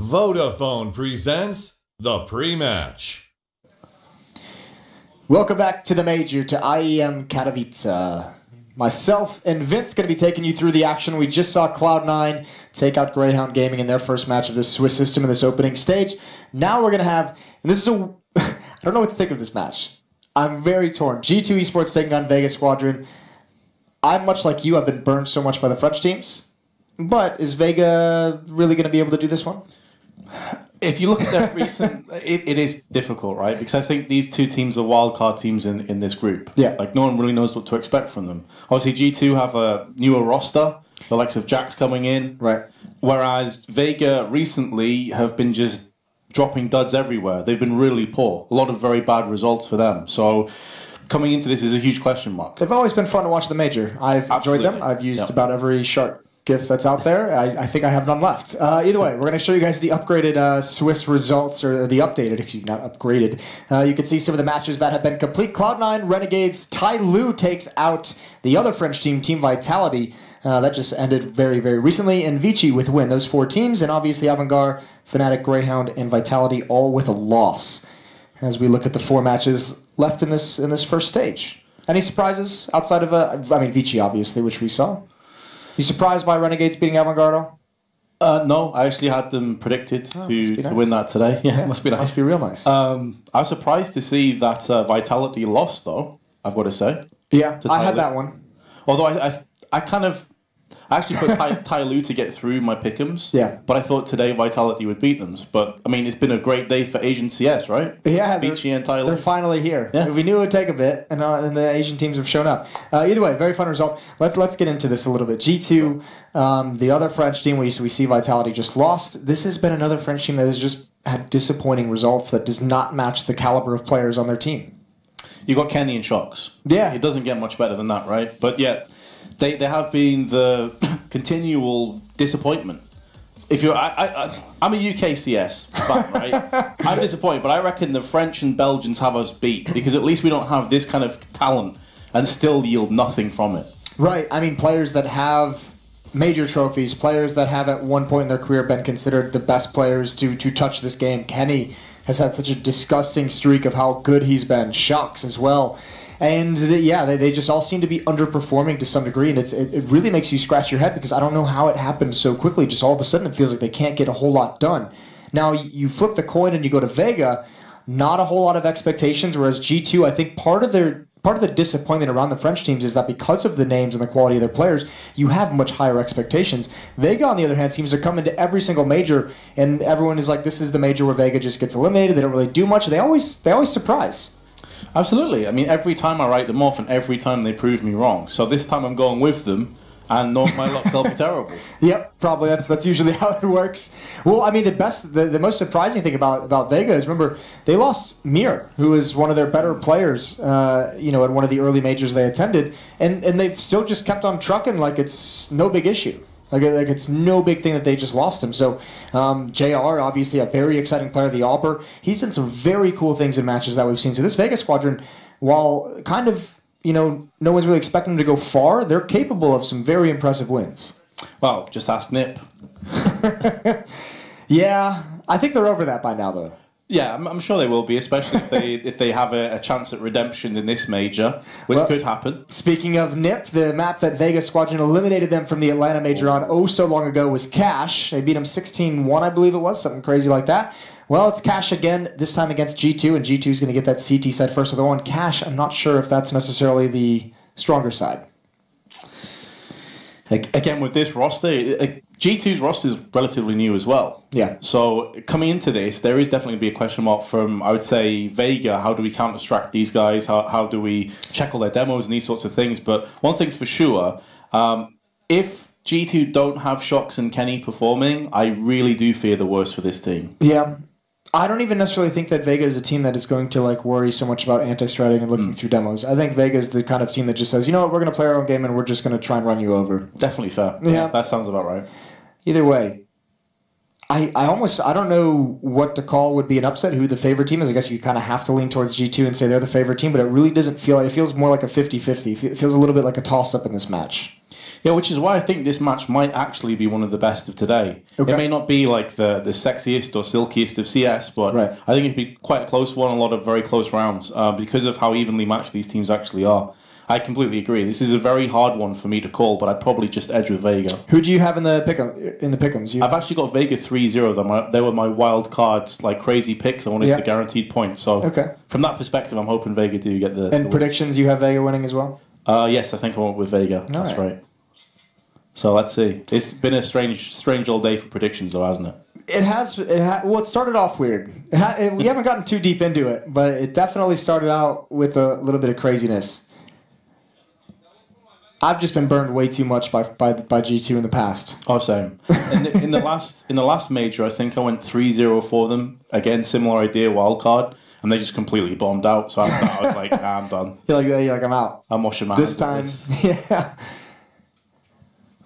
Vodafone presents the pre-match. Welcome back to the major, to IEM Katowice. Myself and Vince going to be taking you through the action. We just saw Cloud9 take out Greyhound Gaming in their first match of this Swiss system in this opening stage. Now we're going to have, and this is a, I don't know what to think of this match. I'm very torn. G2 Esports taking on Vega Squadron. I'm much like you. I've been burned so much by the French teams. But is Vega really going to be able to do this one? If you look at their recent, it is difficult, right? Because I think these two teams are wildcard teams in this group. Yeah. Like, no one really knows what to expect from them. Obviously, G2 have a newer roster, the likes of Jax coming in. Right. Whereas Vega recently have been just dropping duds everywhere. They've been really poor. A lot of very bad results for them. So coming into this is a huge question mark. They've always been fun to watch the major. I've enjoyed them. I've used about every shark GIF that's out there. I think I have none left. Either way, we're going to show you guys the upgraded Swiss results, or the updated, excuse me, not upgraded. You can see some of the matches that have been complete. Cloud9, Renegades, TYLOO takes out the other French team, Team Vitality. That just ended very, very recently. And VICI with win. Those four teams, and obviously AVANGER, FNATIC, Grayhound, and Vitality all with a loss. As we look at the four matches left in this first stage. Any surprises outside of, VICI obviously, which we saw? You surprised by Renegades beating AVANGER? No, I actually had them predicted to win that today. Yeah, must be nice. Must be real nice. I was surprised to see that Vitality lost, though, I've got to say. Yeah, I had that one. Although I actually put TYLOO to get through my pick'ems. Yeah. But I thought today Vitality would beat them. But, I mean, it's been a great day for Asian CS, right? Yeah. VICI and TYLOO. They're finally here. Yeah. We knew it would take a bit, and the Asian teams have shown up. Either way, very fun result. Let's get into this a little bit. G2, the other French team, we see Vitality just lost. This has been another French team that has just had disappointing results that does not match the caliber of players on their team. You got Kenny and Shocks. Yeah. It doesn't get much better than that, right? But, yeah. They have been the continual disappointment. If you're, I'm a UK CS fan, right? I'm disappointed, but I reckon the French and Belgians have us beat because at least we don't have this kind of talent and still yield nothing from it. Right. I mean, players that have major trophies, players that have at one point in their career been considered the best players to touch this game. Kenny has had such a disgusting streak of how good he's been. Shocks as well. And they just all seem to be underperforming to some degree, and it really makes you scratch your head because I don't know how it happened so quickly. Just all of a sudden it feels like they can't get a whole lot done. Now, you flip the coin and you go to Vega, not a whole lot of expectations, whereas G2, I think part of the disappointment around the French teams is that because of the names and the quality of their players, you have much higher expectations. Vega, on the other hand, seems to come into every single major, and everyone is like, this is the major where Vega just gets eliminated. They don't really do much. They always surprise. Absolutely. I mean, every time I write them off and every time they prove me wrong. So this time I'm going with them, and not my luck, they'll be terrible. Yep, probably that's usually how it works. Well, I mean, the most surprising thing about Vega is, remember, they lost Mir, who is one of their better players, at one of the early majors they attended, and they've still just kept on trucking like it's no big issue. Like it's no big thing that they just lost him. So JR, obviously a very exciting player, the Alper. He's done some very cool things in matches that we've seen. So this Vega Squadron, while kind of, no one's really expecting them to go far, they're capable of some very impressive wins. Well, just ask Nip. Yeah, I think they're over that by now, though. Yeah, I'm sure they will be, especially if they have a chance at redemption in this major, which could happen. Speaking of NIP, the map that Vega Squadron eliminated them from the Atlanta major on so long ago was Cash. They beat them 16-1, I believe it was, something crazy like that. Well, it's Cash again, this time against G2, and G2 is going to get that CT side first. Although on Cash, I'm not sure if that's necessarily the stronger side. Again, with this roster, G2's roster is relatively new as well. Yeah. So coming into this, there is definitely going to be a question mark from, I would say, Vega. How do we counter-stract these guys? How do we check all their demos and these sorts of things? But one thing's for sure, if G2 don't have Shocks and Kenny performing, I really do fear the worst for this team. Yeah. I don't even necessarily think that Vega is a team that is going to worry so much about anti-stratting and looking through demos. I think Vega is the kind of team that just says, you know what, we're going to play our own game and we're just going to try and run you over. Definitely fair. Yeah. That sounds about right. Either way, I don't know what to call would be an upset, who the favorite team is. I guess you kind of have to lean towards G2 and say they're the favorite team, but it really doesn't feel, it feels more like a 50-50. It feels a little bit like a toss-up in this match. Yeah, which is why I think this match might actually be one of the best of today. Okay. It may not be like the sexiest or silkiest of CS, but Right. I think it'd be quite a close one, a lot of very close rounds, because of how evenly matched these teams actually are. I completely agree. This is a very hard one for me to call, but I'd probably just edge with Vega. Who do you have in the pick'ems? I've actually got Vega 3-0. They were my wild cards, like crazy picks. I wanted the guaranteed points. So from that perspective, I'm hoping Vega do get the... And predictions, you have Vega winning as well? Yes, I think I went with Vega. That's right. So let's see. It's been a strange old day for predictions, though, hasn't it? It has. Well, it started off weird. We haven't gotten too deep into it, but it definitely started out with a little bit of craziness. I've just been burned way too much by G2 in the past. Oh, same. In the last major, I think I went 3-0 for them. Again, similar idea, wild card, and they just completely bombed out. So after that, I was like, I'm done. You're like, I'm out. I'm washing my this hands. This time, yeah.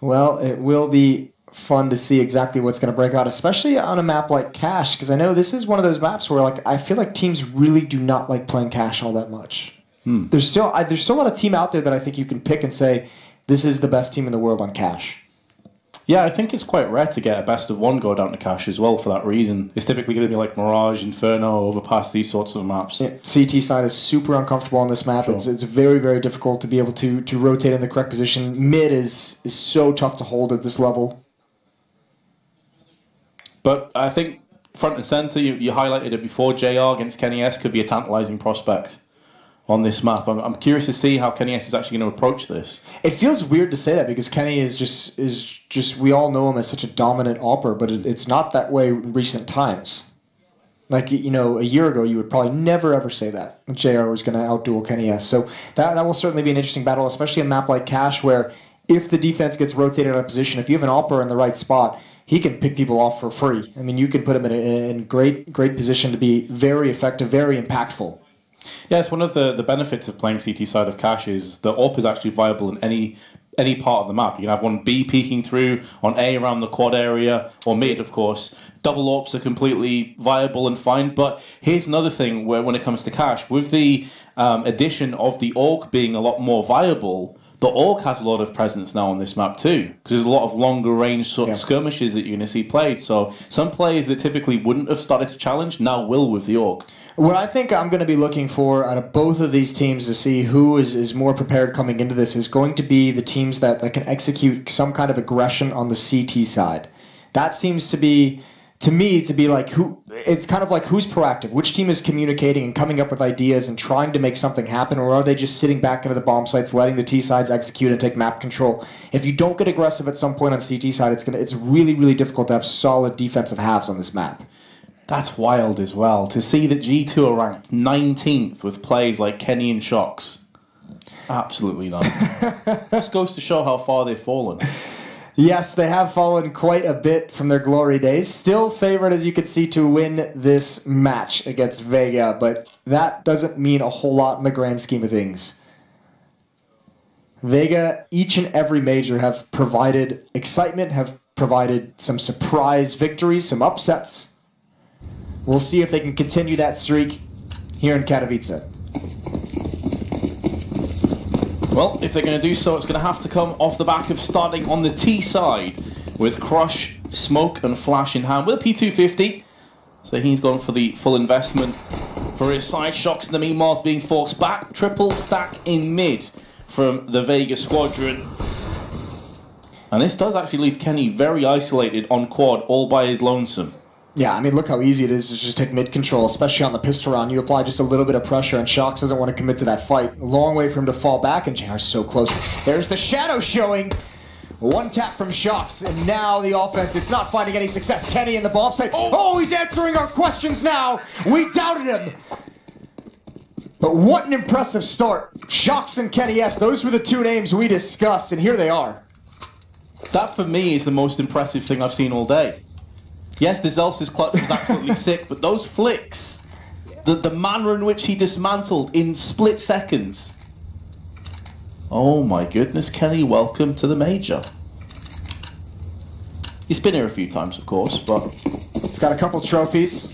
Well, it will be fun to see exactly what's going to break out, especially on a map like Cash, because I know this is one of those maps where I feel like teams really do not like playing Cash all that much. There's still not a team out there that I think you can pick and say this is the best team in the world on Cash. Yeah, I think it's quite rare to get a best of one go down to Cash as well for that reason. It's typically going to be like Mirage, Inferno, Overpass, these sorts of maps. Yeah, CT side is super uncomfortable on this map. Sure. It's very, very difficult to be able to rotate in the correct position. Mid is so tough to hold at this level. But I think front and center, you highlighted it before, JR against Kenny S could be a tantalizing prospect on this map. I'm curious to see how Kenny S is actually going to approach this. It feels weird to say that because Kenny is just we all know him as such a dominant AWPer, but it's not that way in recent times. Like, you know, a year ago, you would probably never ever say that JR was going to outduel Kenny S. So that will certainly be an interesting battle, especially a map like Cash, where if the defense gets rotated out of position, if you have an AWPer in the right spot, he can pick people off for free. I mean, you can put him in great position to be very effective, very impactful. Yeah, it's one of the benefits of playing CT side of Cash is the AWP is actually viable in any part of the map. You can have one B peeking through, on A around the quad area, or mid, of course. Double AWPs are completely viable and fine. But here's another thing where when it comes to Cash, with the addition of the AUG being a lot more viable, the AUG has a lot of presence now on this map too, because there's a lot of longer range sort of skirmishes that you're going to see played. So some players that typically wouldn't have started to challenge now will with the AUG. What I think I'm going to be looking for out of both of these teams to see who is more prepared coming into this is going to be the teams that can execute some kind of aggression on the CT side. That seems to be, to me, to be like it's kind of like who's proactive, which team is communicating and coming up with ideas and trying to make something happen, or are they just sitting back into the bomb sites, letting the T sides execute and take map control? If you don't get aggressive at some point on CT side, it's really, really difficult to have solid defensive halves on this map. That's wild as well, to see that G2 are ranked 19th with plays like Kenny and Shocks. Absolutely not. Just goes to show how far they've fallen. Yes, they have fallen quite a bit from their glory days. Still favored, as you can see, to win this match against Vega, but that doesn't mean a whole lot in the grand scheme of things. Vega, each and every major, have provided excitement, have provided some surprise victories, some upsets. We'll see if they can continue that streak here in Katowice. Well, if they're going to do so, it's going to have to come off the back of starting on the T side with Crush, Smoke and Flash in hand with a P250. So he's gone for the full investment for his side. Shocks in the meanwhile is being forced back. Triple stack in mid from the Vega Squadron. And this does actually leave Kenny very isolated on quad all by his lonesome. Yeah, I mean, look how easy it is to just take mid control, especially on the pistol round. You apply just a little bit of pressure, and Shocks doesn't want to commit to that fight. A long way for him to fall back, and JR's so close. There's the shadow showing. One tap from Shocks, and now the offense, it's not finding any success. Kenny in the bomb site. Oh, he's answering our questions now. We doubted him. But what an impressive start. Shocks and Kenny S, those were the two names we discussed, and here they are. That, for me, is the most impressive thing I've seen all day. Yes, the Zels's clutch was absolutely sick, but those flicks, the manner in which he dismantled in split seconds. Oh my goodness, Kenny, welcome to the major. He's been here a few times, of course, but... He's got a couple trophies.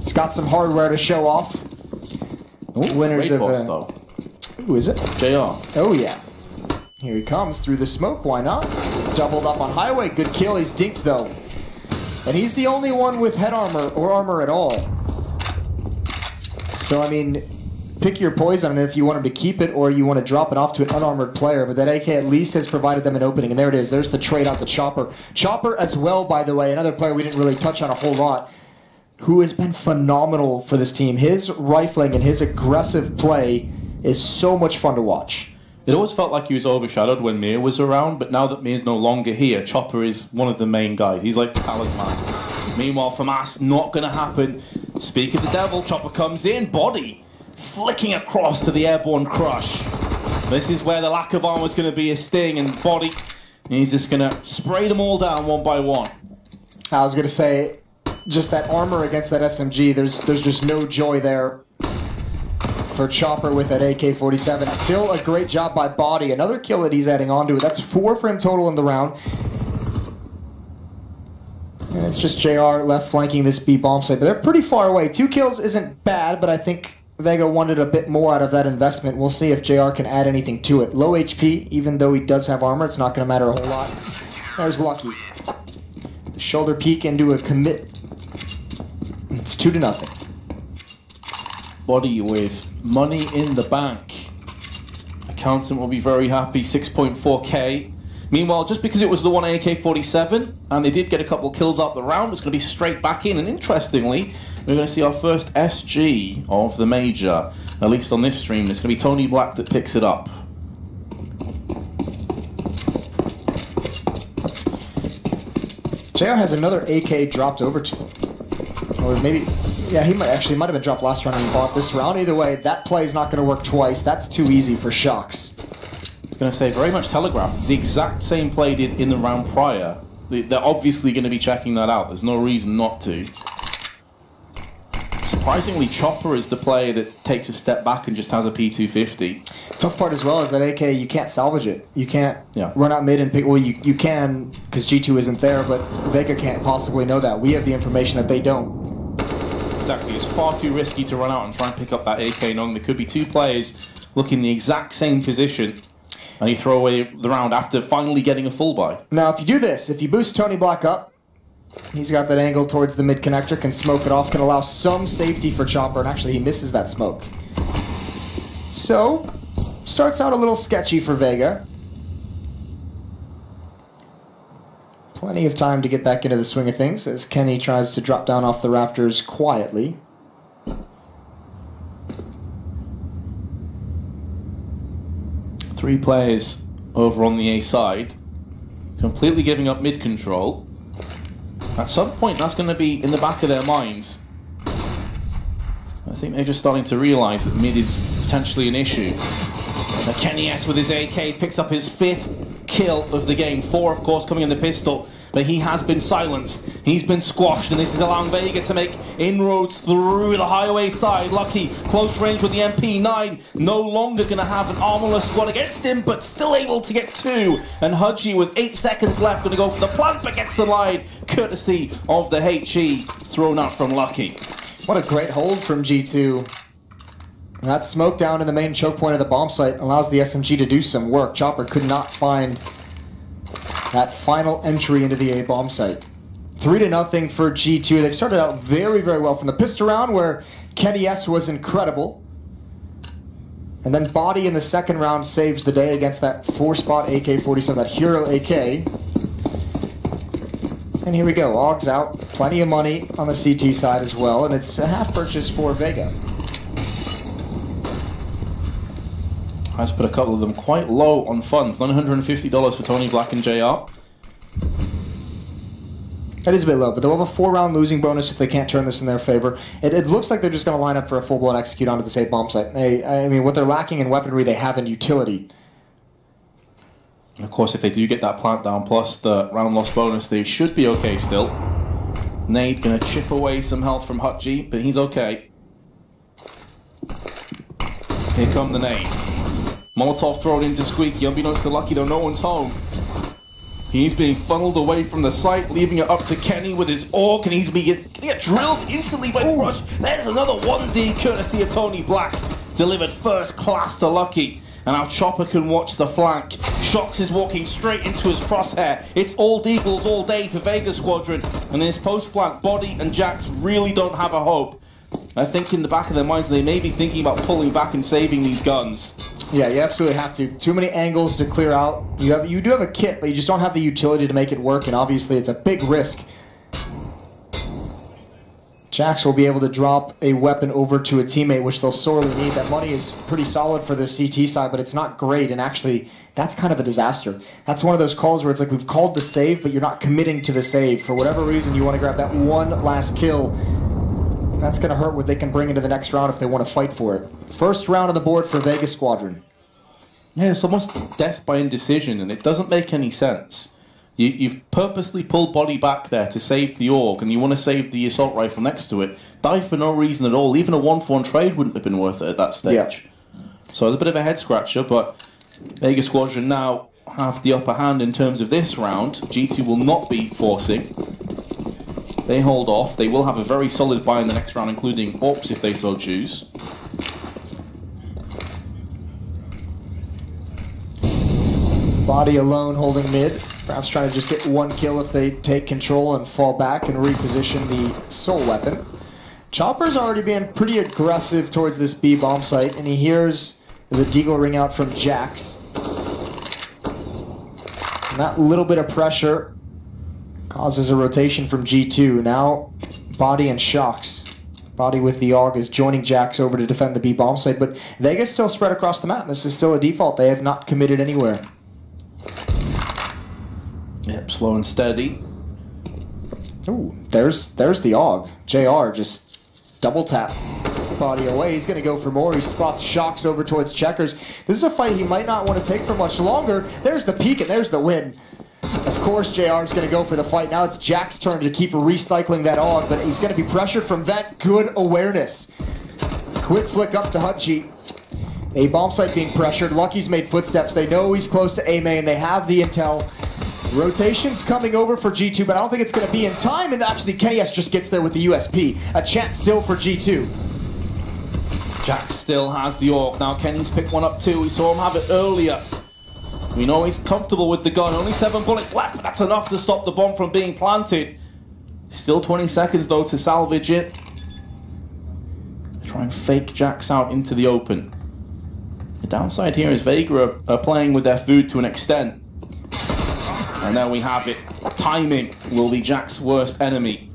He's got some hardware to show off. Ooh, winners of... though. Who is it? JR. Oh, yeah. Here he comes through the smoke, why not? Doubled up on highway, good kill, he's dinked though. And he's the only one with head armor or armor at all. So I mean, pick your poison if you want him to keep it or you want to drop it off to an unarmored player, but that AK at least has provided them an opening, and there it is, there's the trade out to Chopper. Chopper as well, by the way, another player we didn't really touch on a whole lot, who has been phenomenal for this team. His rifling and his aggressive play is so much fun to watch. It always felt like he was overshadowed when Mir was around, but now that Mir's no longer here, Chopper is one of the main guys. He's like the talisman. Meanwhile, FAMAS, not going to happen. Speak of the devil, Chopper comes in, body, flicking across to the airborne crush. This is where the lack of armor is going to be a sting, and body, and he's just going to spray them all down one by one. I was going to say, just that armor against that SMG, there's just no joy there for Chopper with that AK-47. Still a great job by Body. Another kill that he's adding on to it. That's 4 for him total in the round. And it's just JR left flanking this B bomb site, but they're pretty far away. 2 kills isn't bad, but I think Vega wanted a bit more out of that investment. We'll see if JR can add anything to it. Low HP, even though he does have armor, it's not going to matter a whole lot. There's Lucky. Shoulder peek into a commit. It's 2-0. Body with money in the bank. Accountant will be very happy, 6.4k. Meanwhile, just because it was the one AK-47, and they did get a couple of kills out the round, it's going to be straight back in. And interestingly, we're going to see our first SG of the major, at least on this stream. It's going to be Tony Black that picks it up. JR has another AK dropped over to him. Or maybe, yeah, he might have been dropped last round and he bought this round. Either way, that play is not going to work twice. That's too easy for Shocks. I'm going to say very much telegraphed. It's the exact same play did in the round prior. They're obviously going to be checking that out. There's no reason not to. Surprisingly, Chopper is the player that takes a step back and just has a P250. Tough part as well is that AK, you can't salvage it. You can't run out mid and pick. Well, you can because G2 isn't there, but Vega can't possibly know that. We have the information that they don't. Exactly. It's far too risky to run out and try and pick up that AK, knowing there could be 2 players looking in the exact same position, and you throw away the round after finally getting a full buy. Now, if you do this, if you boost Tony Black up, he's got that angle towards the mid connector, can smoke it off, can allow some safety for Chopper, and actually he misses that smoke. So, starts out a little sketchy for Vega. Plenty of time to get back into the swing of things as Kenny tries to drop down off the rafters quietly. Three players over on the A side, completely giving up mid control. At some point, that's going to be in the back of their minds. I think they're just starting to realise that mid is potentially an issue. Now Kenny S with his AK picks up his 5th kill of the game. 4, of course, coming in the pistol. But he has been silenced. He's been squashed, and this is allowing Vega to make inroads through the highway side. Lucky, close range with the MP9. No longer going to have an armorless squad against him, but still able to get 2. And Hudgy, with 8 seconds left, going to go for the plant, but gets denied, courtesy of the HE thrown out from Lucky. What a great hold from G2. That smoke down in the main choke point of the bomb site allows the SMG to do some work. Chopper could not find that final entry into the A bomb site. 3-0 for G2. They've started out very, very well from the pistol round, where Kenny S was incredible. And then Body in the second round saves the day against that 4-spot AK-47, that Hero AK. And here we go, Og's out. Plenty of money on the CT side as well, and it's a half purchase for Vega. I just put a couple of them quite low on funds. $950 for Tony Black and JR. That is a bit low, but they'll have a 4-round losing bonus if they can't turn this in their favor. It looks like they're just going to line up for a full-blown execute onto the safe bomb site. I mean, what they're lacking in weaponry, they have in utility. And of course, if they do get that plant down, plus the round loss bonus, they should be okay still. Nade going to chip away some health from Hutji, but he's okay. Here come the nades. Molotov thrown into Squeaky, unbeknownst to Lucky though, no one's home. He's being funneled away from the site, leaving it up to Kenny with his AUG, and he's going to get drilled instantly by Crush. There's another 1D courtesy of Tony Black, delivered first class to Lucky. And now Chopper can watch the flank. Shox is walking straight into his crosshair. It's all deagles all day for Vega Squadron. And in this post-flank, Body and Jax really don't have a hope. I think in the back of their minds, they may be thinking about pulling back and saving these guns. Yeah, you absolutely have to. Too many angles to clear out. You do have a kit, but you just don't have the utility to make it work, and obviously it's a big risk. Jax will be able to drop a weapon over to a teammate, which they'll sorely need. That money is pretty solid for the CT side, but it's not great, and actually, that's kind of a disaster. That's one of those calls where it's like we've called the save, but you're not committing to the save. For whatever reason, you want to grab that one last kill. That's going to hurt what they can bring into the next round if they want to fight for it. First round on the board for Vega Squadron. Yeah, it's almost death by indecision, and it doesn't make any sense. You've purposely pulled Body back there to save the AUG, and you want to save the assault rifle next to it. Die for no reason at all. Even a 1-for-1 trade wouldn't have been worth it at that stage. Yeah. So it's a bit of a head-scratcher, but Vega Squadron now have the upper hand in terms of this round. G2 will not be forcing. They hold off. They will have a very solid buy in the next round, including AWPs if they so choose. Body alone holding mid. Perhaps trying to just get one kill if they take control and fall back and reposition the soul weapon. Chopper's already been pretty aggressive towards this B bomb site, and he hears the deagle ring out from Jax. And that little bit of pressure causes a rotation from G2. Now, Body and Shox. Body with the AUG is joining Jax over to defend the B bomb site, but Vega's still spread across the map. This is still a default. They have not committed anywhere. Yep, slow and steady. Ooh, there's the AUG. JR just double tap Body away. He's going to go for more. He spots Shox over towards Checkers. This is a fight he might not want to take for much longer. There's the peak and there's the win. Of course, JR is going to go for the fight. Now it's Jack's turn to keep recycling that AUG, but he's going to be pressured from Vent. Good awareness. Quick flick up to Hutchie. A bomb site being pressured. Lucky's made footsteps. They know he's close to A main. They have the intel. Rotation's coming over for G2, but I don't think it's going to be in time. And actually, KennyS just gets there with the USP. A chance still for G2. Jax still has the AUG. Now Kenny's picked one up too. We saw him have it earlier. We know he's comfortable with the gun. Only 7 bullets left, but that's enough to stop the bomb from being planted. Still 20 seconds, though, to salvage it. Try and fake Jax out into the open. The downside here is Vega are playing with their food to an extent. And there we have it. Timing will be Jax's worst enemy.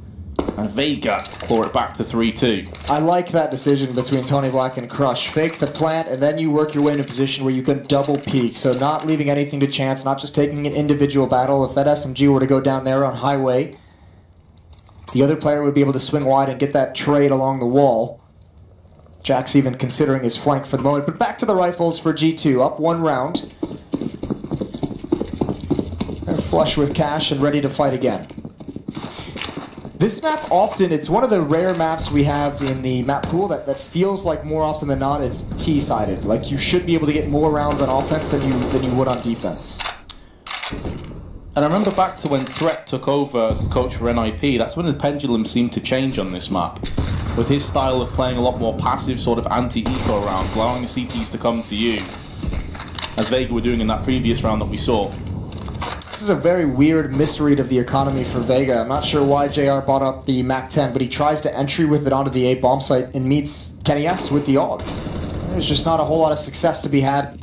And Vega claw it back to 3-2. I like that decision between Tony Black and Crush. Fake the plant, and then you work your way in a position where you can double peek. So not leaving anything to chance, not just taking an individual battle. If that SMG were to go down there on highway, the other player would be able to swing wide and get that trade along the wall. Jack's even considering his flank for the moment. But back to the rifles for G2. Up 1 round. They're flush with cash and ready to fight again. This map often, it's one of the rare maps we have in the map pool that feels like more often than not it's T-sided. Like you should be able to get more rounds on offense than you would on defense. And I remember back to when Threat took over as the coach for NIP, that's when the pendulum seemed to change on this map. With his style of playing a lot more passive sort of anti-eco rounds, allowing the CTs to come to you. As Vega were doing in that previous round that we saw. This is a very weird misread of the economy for Vega. I'm not sure why JR bought up the MAC-10, but he tries to entry with it onto the A bomb site and meets KennyS with the AUG. There's just not a whole lot of success to be had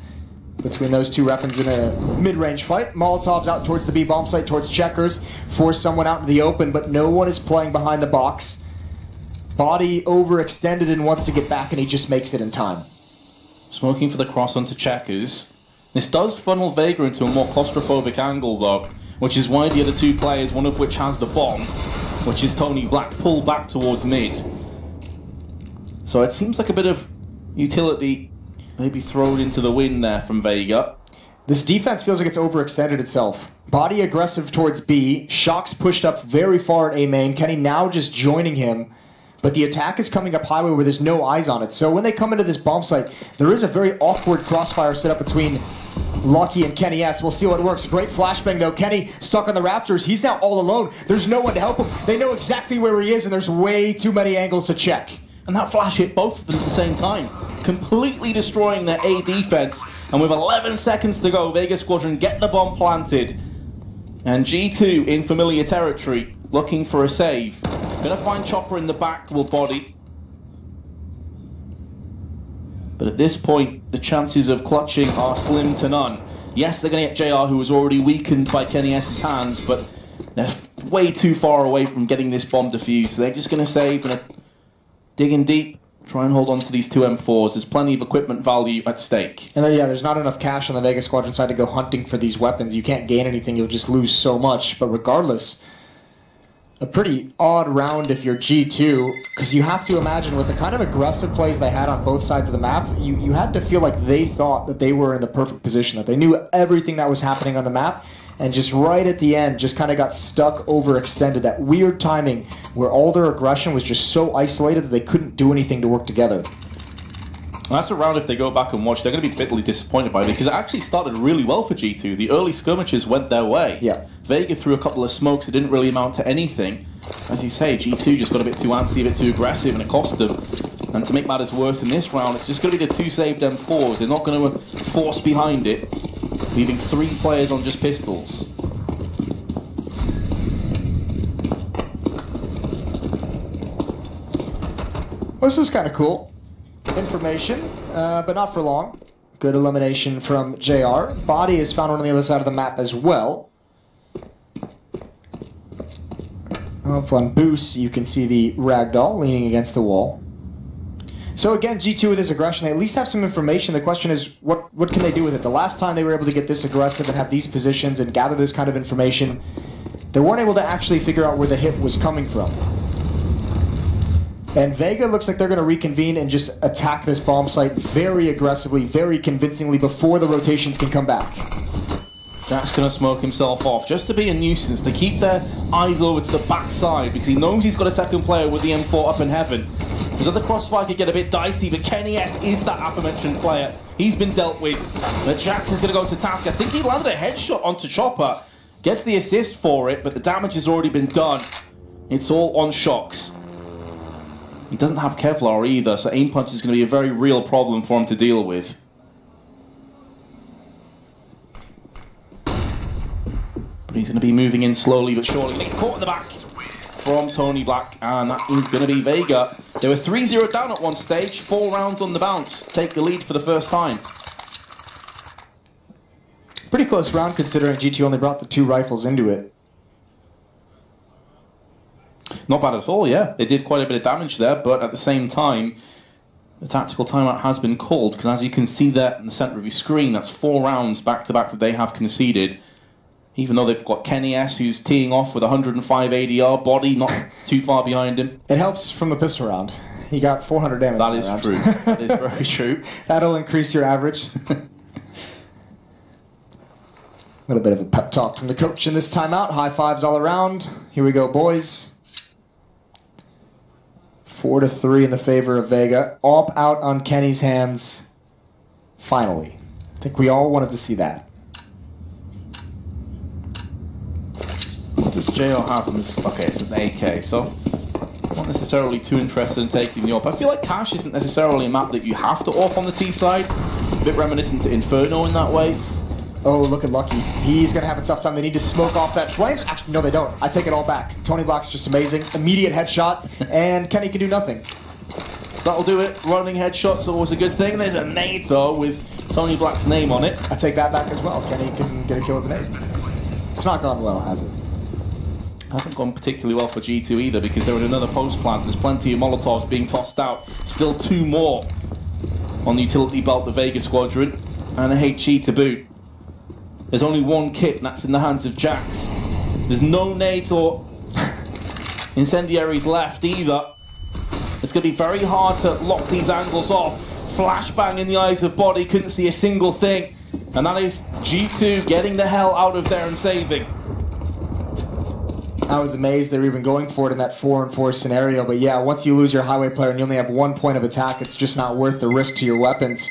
between those two weapons in a mid-range fight. Molotov's out towards the B bomb site, towards Checkers, force someone out in the open, but no one is playing behind the box. Body overextended and wants to get back, and he just makes it in time. Smoking for the cross onto Checkers. This does funnel Vega into a more claustrophobic angle, though, which is why the other 2 players, one of which has the bomb, which is Tony Black, pull back towards mid. So it seems like a bit of utility maybe thrown into the wind there from Vega. This defense feels like it's overextended itself. Body aggressive towards B. Shox pushed up very far at A main. Kenny now just joining him. But the attack is coming up highway where there's no eyes on it. So when they come into this bomb site, there is a very awkward crossfire set up between Lucky and KennyS. We'll see what works. Great flashbang, though. Kenny stuck on the rafters. He's now all alone. There's no one to help him. They know exactly where he is, and there's way too many angles to check. And that flash hit both of them at the same time, completely destroying their A defense. And with 11 seconds to go, Vega Squadron get the bomb planted. And G2 in familiar territory, looking for a save. Gonna find Chopper in the back, will body. But at this point, the chances of clutching are slim to none. Yes, they're gonna get JR, who was already weakened by Kenny S's hands, but they're way too far away from getting this bomb defused. So they're just gonna save, gonna dig in deep. Try and hold on to these two M4s. There's plenty of equipment value at stake. And then, yeah, there's not enough cash on the Vega Squadron side to go hunting for these weapons. You can't gain anything. You'll just lose so much. But regardless, a pretty odd round if you're G2, because you have to imagine with the kind of aggressive plays they had on both sides of the map, you had to feel like they thought that they were in the perfect position, that they knew everything that was happening on the map, and just right at the end just kind of got stuck, overextended. That weird timing where all their aggression was just so isolated that they couldn't do anything to work together. Well, that's a round, if they go back and watch, they're going to be bitterly disappointed by it, because it actually started really well for G2. The early skirmishes went their way. Yeah. Vega threw a couple of smokes that didn't really amount to anything. As you say, G2 just got a bit too antsy, a bit too aggressive, and it cost them. And to make matters worse in this round, it's just going to be the two saved M4s. They're not going to force behind it, leaving 3 players on just pistols. Well, this is kind of cool information, but not for long. Good elimination from JR. Body is found on the other side of the map as well. Up on boost, you can see the ragdoll leaning against the wall. So again, G2 with his aggression, they at least have some information. The question is, what can they do with it? The last time they were able to get this aggressive and have these positions and gather this kind of information, they weren't able to actually figure out where the hit was coming from. And Vega looks like they're going to reconvene and just attack this bomb site very aggressively, very convincingly before the rotations can come back. Jack's going to smoke himself off just to be a nuisance, to keep their eyes over to the backside, because he knows he's got a second player with the M4 up in heaven. His other crossfire could get a bit dicey, but Kenny S is that aforementioned player. He's been dealt with. But Jax is going to go to task. I think he landed a headshot onto Chopper. Gets the assist for it, but the damage has already been done. It's all on shocks. He doesn't have Kevlar either, so aim punch is going to be a very real problem for him to deal with. But he's going to be moving in slowly but surely. He caught in the back from Tony Black, and that is going to be Vega. They were 3-0 down at one stage, 4 rounds on the bounce. Take the lead for the first time. Pretty close round considering G2 only brought the 2 rifles into it. Not bad at all, yeah. They did quite a bit of damage there, but at the same time, the tactical timeout has been called, because as you can see there in the center of your screen, that's 4 rounds back-to-back that they have conceded. Even though they've got Kenny S, who's teeing off with 105 ADR, body not too far behind him. It helps from the pistol round. He got 400 damage. That is true. That is very true. That'll increase your average. A little bit of a pep talk from the coach in this timeout. High fives all around. Here we go, boys. 4-3 in the favor of Vega. Op out on Kenny's hands. Finally. I think we all wanted to see that. What does JR have in this? Okay, it's an AK, so not necessarily too interested in taking the op. I feel like Cash isn't necessarily a map that you have to op on the T side. A bit reminiscent to Inferno in that way. Oh, look at Lucky. He's going to have a tough time. They need to smoke off that flames. Actually, no, they don't. I take it all back. Tony Black's just amazing. Immediate headshot, and Kenny can do nothing. That'll do it. Running headshot's always a good thing. There's a nade, though, with Tony Black's name on it. I take that back as well. Kenny can get a kill with the nade. It's not gone well, has it? Hasn't gone particularly well for G2 either, because they're in another post plant. There's plenty of Molotovs being tossed out. Still 2 more on the utility belt, the Vega Squadron, and a HE to boot. There's only 1 kit, and that's in the hands of Jax. There's no nades or incendiaries left either. It's going to be very hard to lock these angles off. Flashbang in the eyes of Body, couldn't see a single thing. And that is G2 getting the hell out of there and saving. I was amazed they were even going for it in that 4-on-4 scenario. But yeah, once you lose your highway player and you only have 1 point of attack, it's just not worth the risk to your weapons.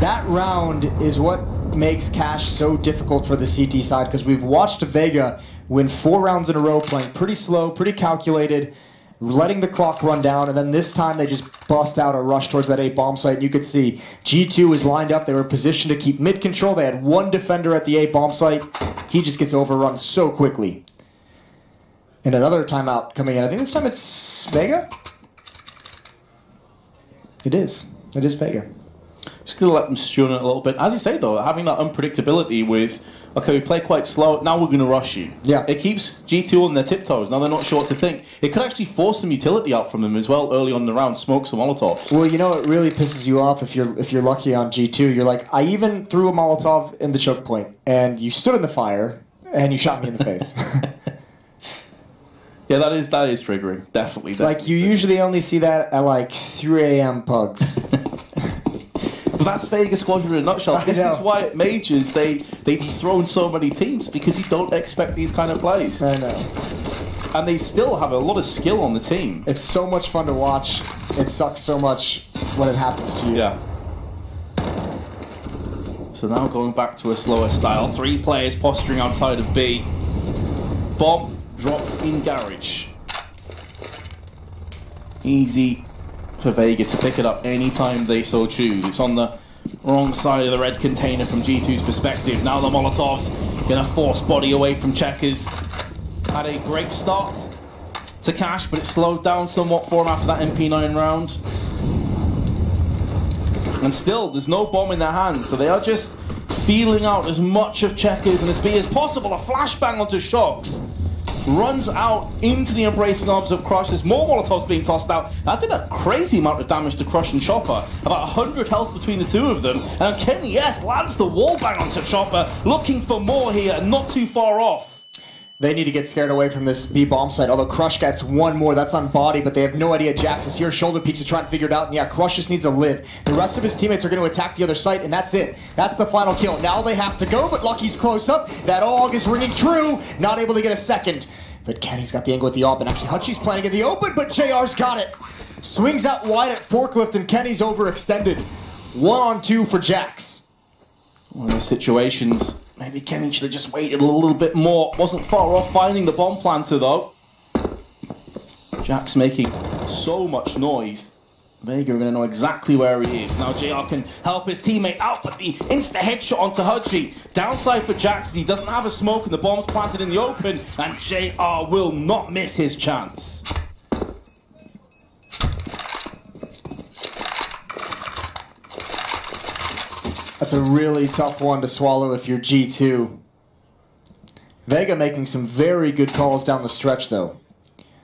That round is what makes Cash so difficult for the CT side, because we've watched Vega win 4 rounds in a row playing pretty slow, pretty calculated, letting the clock run down, and then this time they just bust out a rush towards that A bomb site, and you could see G2 was lined up. They were positioned to keep mid control. They had one defender at the A bomb site. He just gets overrun so quickly. And another timeout coming in. I think this time it's Vega? It is. It is Vega. Just going to let them stew on it a little bit. As you say, though, having that unpredictability with, okay, we play quite slow, now we're going to rush you. Yeah. It keeps G2 on their tiptoes. Now they're not sure what to think. It could actually force some utility out from them as well early on in the round, smoke some Molotovs. Well, you know, it really pisses you off if you're lucky on G2. You're like, I even threw a Molotov in the choke point, and you stood in the fire, and you shot me in the face. Yeah, that is triggering. Definitely. Like, you usually only see that at, like, 3 a.m. pugs. But that's Vega Squadron in a nutshell. This is why at Majors they dethrone so many teams, because you don't expect these kind of plays. I know. And they still have a lot of skill on the team. It's so much fun to watch. It sucks so much when it happens to you. Yeah. So now going back to a slower style. 3 players posturing outside of B. Bomb dropped in garage. Easy for Vega to pick it up anytime they so choose. It's on the wrong side of the red container from G2's perspective. Now the Molotovs gonna force body away from Checkers. Had a great start to Cash, but it slowed down somewhat for him after that MP9 round. And still, there's no bomb in their hands, so they are just feeling out as much of Checkers and as B as possible. A flashbang onto Shocks. Runs out into the embracing arms of Crush. There's more Molotovs being tossed out. That did a crazy amount of damage to Crush and Chopper. About 100 health between the two of them. And Kenny, yes, lands the wall bang onto Chopper. Looking for more here, not too far off. They need to get scared away from this B bomb site. Although Crush gets one more, that's on body, but they have no idea Jax is here. Shoulder peeks to try and figure it out, and yeah, Crush just needs to live. The rest of his teammates are going to attack the other site, and that's it. That's the final kill. Now they have to go, but Lucky's close up. That AUG is ringing true. Not able to get a second. But Kenny's got the angle with the AWP, and actually Hutchie's planning in the open, but JR's got it. Swings out wide at Forklift, and Kenny's overextended. 1-on-2 for Jax. One of those situations. Maybe Kenny should have just waited a little bit more. Wasn't far off finding the bomb planter, though. Jax making so much noise. Vega are going to know exactly where he is. Now JR can help his teammate out, but the instant headshot onto Hutchie. Downside for Jax is he doesn't have a smoke and the bomb's planted in the open, and JR will not miss his chance. That's a really tough one to swallow if you're G2. Vega making some very good calls down the stretch, though.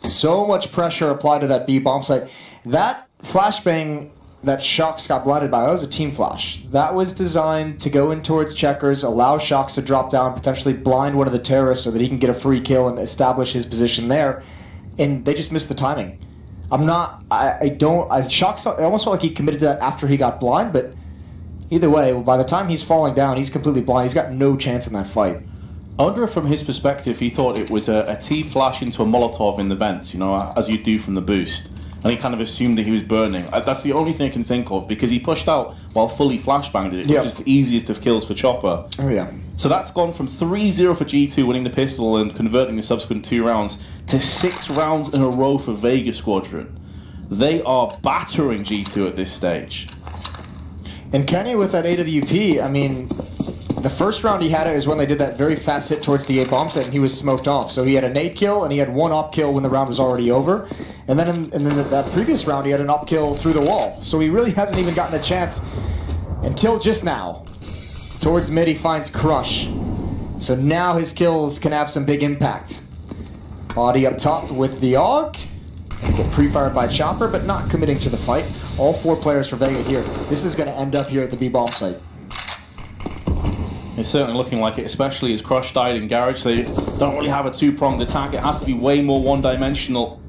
So much pressure applied to that B bomb site. That flashbang that Shocks got blinded by, that was a team flash. That was designed to go in towards Checkers, allow Shocks to drop down, potentially blind one of the terrorists so that he can get a free kill and establish his position there. And they just missed the timing. Shocks, I almost felt like he committed to that after he got blind, but either way, by the time he's falling down, he's completely blind. He's got no chance in that fight. I wonder if from his perspective he thought it was a T-flash into a Molotov in the vents, you know, as you do from the boost. And he kind of assumed that he was burning. That's the only thing I can think of, because he pushed out while fully flashbanged it, which is the easiest of kills for Chopper. Oh, yeah. So that's gone from 3-0 for G2, winning the pistol and converting the subsequent 2 rounds, to 6 rounds in a row for Vega Squadron. They are battering G2 at this stage. And Kenny with that AWP, I mean, the first round he had it is when they did that very fast hit towards the A bomb set and he was smoked off. So he had a nade kill and he had 1 op kill when the round was already over. And then that previous round he had an op kill through the wall. So he really hasn't even gotten a chance until just now. Towards mid he finds Crush. So now his kills can have some big impact. Body up top with the AUG. Get pre-fired by Chopper, but not committing to the fight. All 4 players for Vega here. This is going to end up here at the B-bomb site. It's certainly looking like it, especially as Crush died in Garage. They don't really have a 2-pronged attack. It has to be way more one-dimensional.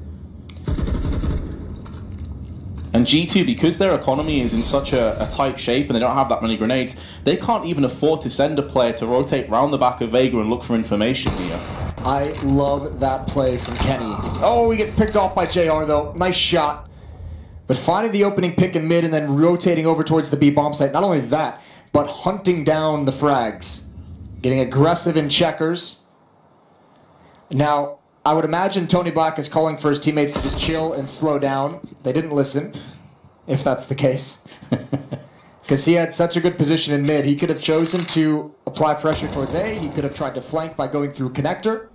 And G2, because their economy is in such a tight shape and they don't have that many grenades, they can't even afford to send a player to rotate round the back of Vega and look for information here. I love that play from Kenny. Oh, he gets picked off by JR, though. Nice shot. But finding the opening pick in mid and then rotating over towards the B bomb site. Not only that, but hunting down the frags. Getting aggressive in Checkers. Now, I would imagine Tony Black is calling for his teammates to just chill and slow down. They didn't listen, if that's the case. Because he had such a good position in mid. He could have chosen to apply pressure towards A. He could have tried to flank by going through connector.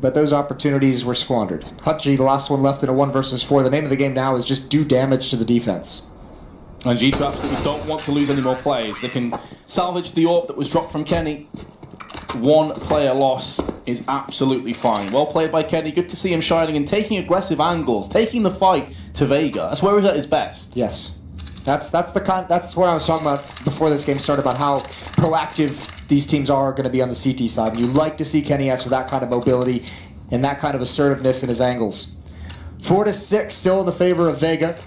But those opportunities were squandered. Hutchie, the last one left in a 1 versus 4. The name of the game now is just do damage to the defense. And G2 absolutely don't want to lose any more players. They can salvage the AWP that was dropped from Kenny. 1 player loss is absolutely fine. Well played by Kenny. Good to see him shining and taking aggressive angles, taking the fight to Vega. That's where he's at his best. Yes. That's what I was talking about before this game started, about how proactive these teams are going to be on the CT side. And you like to see Kenny S with that kind of mobility and that kind of assertiveness in his angles. 4-6 still in the favor of Vega.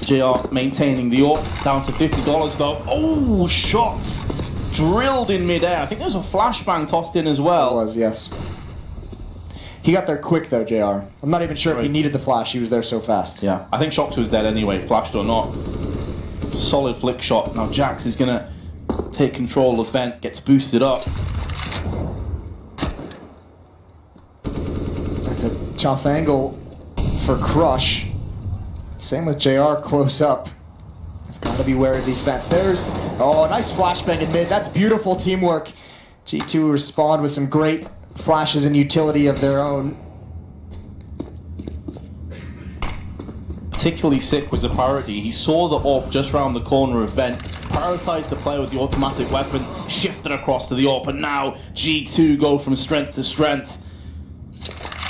JR maintaining the AWP, down to $50 though. Oh, shots drilled in midair. I think there was a flashbang tossed in as well. It was, yes. He got there quick though, JR. I'm not even sure if he needed the flash. He was there so fast. Yeah, I think Shox was dead anyway, flashed or not. Solid flick shot. Now Jax is going to take control of Vent, gets boosted up. That's a tough angle for Crush. Same with JR close up. I've got to be wary of these Vents. There's, oh, nice flashbang in mid. That's beautiful teamwork. G2 respond with some great flashes and utility of their own. Particularly sick was a priority. He saw the AWP just round the corner of Vent, prioritized the player with the automatic weapon, shifted across to the AWP, and now G2 go from strength to strength.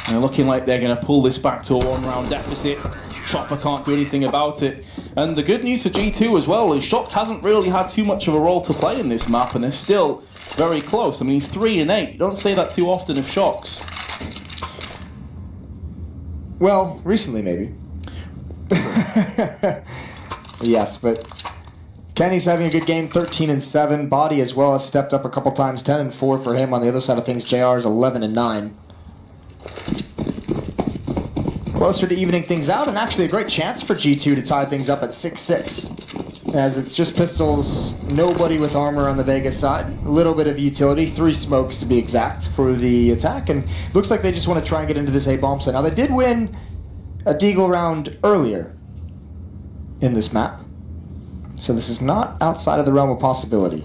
And they're looking like they're going to pull this back to a 1-round deficit. Chopper can't do anything about it. And the good news for G2 as well is Shox hasn't really had too much of a role to play in this map, and they're still very close. I mean, he's 3-8. You don't say that too often of Shox. Well, recently maybe. Yes, but Kenny's having a good game, 13-7. Body as well has stepped up a couple times, 10-4 for him. On the other side of things, JR is 11-9. Closer to evening things out, and actually a great chance for G2 to tie things up at 6-6. As it's just pistols, nobody with armor on the Vegas side. A little bit of utility, 3 smokes to be exact for the attack, and looks like they just want to try and get into this A-bomb site. Now they did win a Deagle round earlier in this map, so this is not outside of the realm of possibility.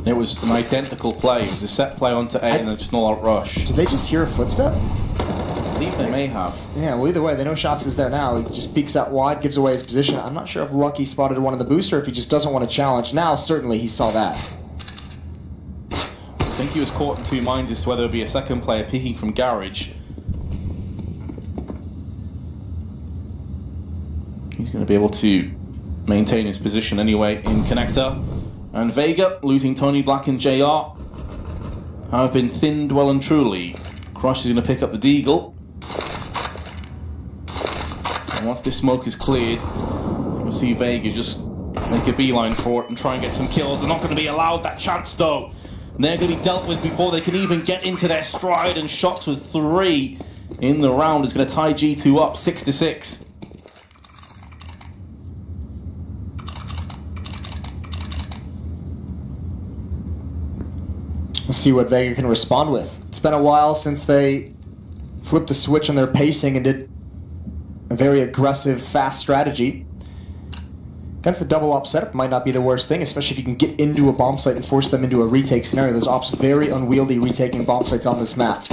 It was an identical play. It was a set play onto A and then just an all-out rush. Did they just hear a footstep? I believe they may have. Yeah, well, either way, they know Shox is there now. He just peeks out wide, gives away his position. I'm not sure if Lucky spotted one of the booster, if he just doesn't want to challenge. Now, certainly, he saw that. I think he was caught in 2 minds as to whether it would be a second player peeking from Garage. He's going to be able to maintain his position anyway in connector. And Vega, losing Tony Black and JR, have been thinned well and truly. Crush is going to pick up the Deagle. And once this smoke is cleared, we'll see Vega just make a beeline for it and try and get some kills. They're not going to be allowed that chance though. They're going to be dealt with before they can even get into their stride, and Shox with 3 in the round is going to tie G2 up 6-6. Let's see what Vega can respond with. It's been a while since they flipped the switch on their pacing and did a very aggressive, fast strategy. Against a double op setup might not be the worst thing, especially if you can get into a bomb site and force them into a retake scenario. Those ops very unwieldy retaking bomb sites on this map.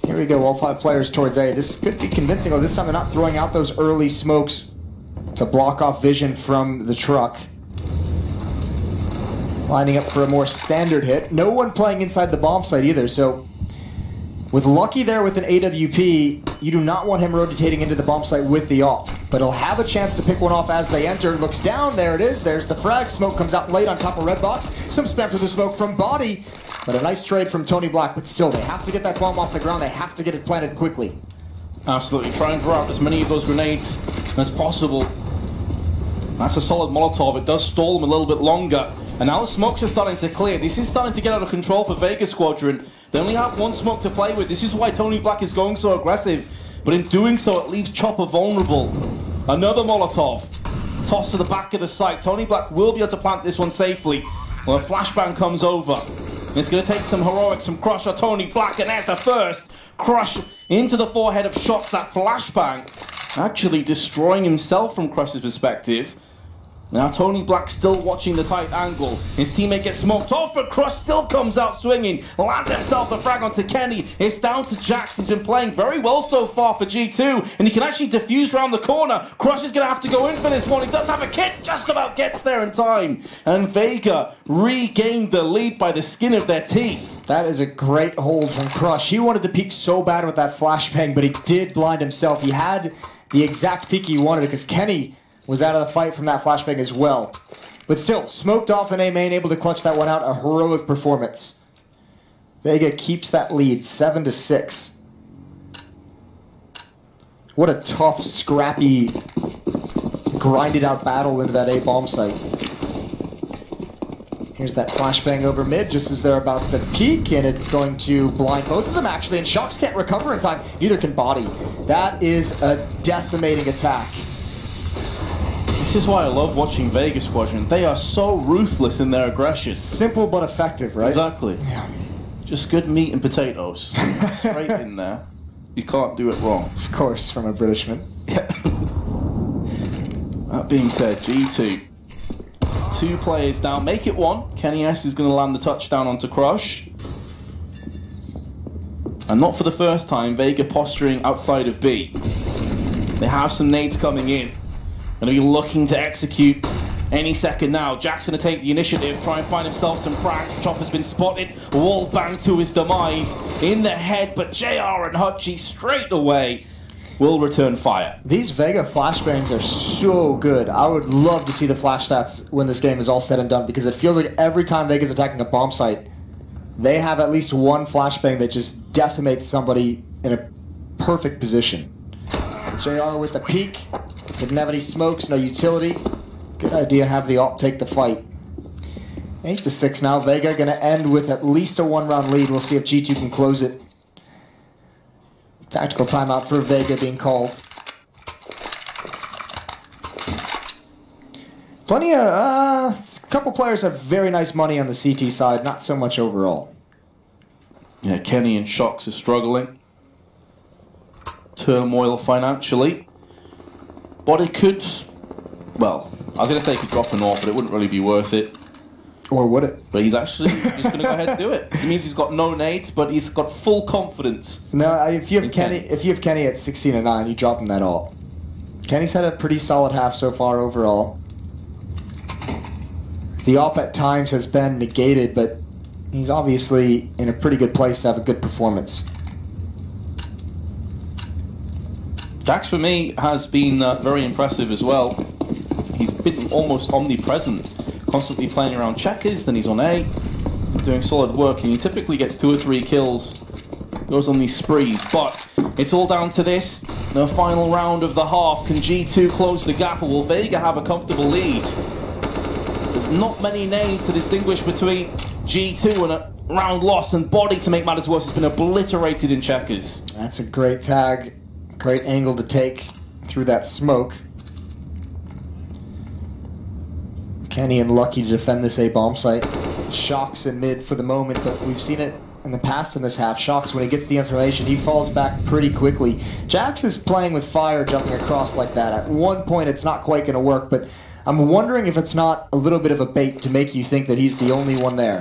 Here we go, all 5 players towards A. This could be convincing. Oh, this time they're not throwing out those early smokes to block off vision from the truck. Lining up for a more standard hit. No one playing inside the bomb site either, so with Lucky there with an AWP, you do not want him rotating into the bomb site with the op. But he'll have a chance to pick one off as they enter. Looks down, there it is, there's the frag. Smoke comes out late on top of Red Box. Some spam for the smoke from Body, but a nice trade from Tony Black. But still, they have to get that bomb off the ground. They have to get it planted quickly. Absolutely, try and throw out as many of those grenades as possible. That's a solid Molotov. It does stall them a little bit longer. And now the smokes are starting to clear. This is starting to get out of control for Vega Squadron. They only have 1 smoke to play with. This is why Tony Black is going so aggressive. But in doing so, it leaves Chopper vulnerable. Another Molotov. Toss to the back of the site. Tony Black will be able to plant this one safely. Well, a flashbang comes over. It's going to take some heroics from Crusher. Tony Black, and there's the first crush into the forehead of Shocks. That flashbang actually destroying himself from Crush's perspective. Now Tony Black still watching the tight angle. His teammate gets smoked off, but Crush still comes out swinging. Lands himself the frag onto Kenny. It's down to Jax. He's been playing very well so far for G2, and he can actually defuse around the corner. Crush is going to have to go in for this one. He does have a kit, just about gets there in time. And Vega regained the lead by the skin of their teeth. That is a great hold from Crush. He wanted to peek so bad with that flashbang, but he did blind himself. He had the exact peek he wanted because Kenny was out of the fight from that flashbang as well. But still, smoked off in A main, able to clutch that one out. A heroic performance. Vega keeps that lead, 7-6. What a tough, scrappy, grinded out battle into that A bomb site. Here's that flashbang over mid, just as they're about to peek, and it's going to blind both of them actually, and Shocks can't recover in time. Neither can Body. That is a decimating attack. This is why I love watching Vega Squadron. They are so ruthless in their aggression. Simple but effective, right? Exactly. Yeah. Just good meat and potatoes. Straight in there. You can't do it wrong. Of course, from a Britishman. Yeah. That being said, G2. 2 players down. Make it 1. Kenny S is going to land the touchdown onto Crush. And not for the first time, Vega posturing outside of B. They have some nades coming in. Going to be looking to execute any second now. Jack's going to take the initiative, try and find himself some frags. Chopper's been spotted. Wall bang to his demise in the head, but JR and Hutchie straight away will return fire. These Vega flashbangs are so good. I would love to see the flash stats when this game is all said and done, because it feels like every time Vega's attacking a bomb site, they have at least one flashbang that just decimates somebody in a perfect position. JR with the peek. Didn't have any smokes, no utility. Good idea, have the op take the fight. 8-6 now. Vega going to end with at least a 1-round lead. We'll see if G2 can close it. Tactical timeout for Vega being called. Plenty of... a couple players have very nice money on the CT side, not so much overall. Yeah, Kenny and Shocks are struggling. Turmoil financially. But it could... Well, I was going to say he could drop an AWP, but it wouldn't really be worth it. Or would it? But he's actually just going to go ahead and do it. It means he's got no nades, but he's got full confidence. No, if you have Kenny at 16-9, you drop him that AWP. Kenny's had a pretty solid half so far overall. The AWP at times has been negated, but he's obviously in a pretty good place to have a good performance. Jax, for me, has been very impressive as well. He's been almost omnipresent, constantly playing around checkers, then he's on A, doing solid work, and he typically gets 2 or 3 kills, goes on these sprees, but it's all down to this, the final round of the half. Can G2 close the gap, or will Vega have a comfortable lead? There's not many names to distinguish between G2 and a round loss, and Body, to make matters worse, has been obliterated in checkers. That's a great tag. Great angle to take through that smoke. Kenny and Lucky to defend this A bomb site. Shocks in mid for the moment, but we've seen it in the past in this half. Shocks, when he gets the information, he falls back pretty quickly. Jax is playing with fire, jumping across like that. At one point, it's not quite going to work, but I'm wondering if it's not a little bit of a bait to make you think that he's the only one there.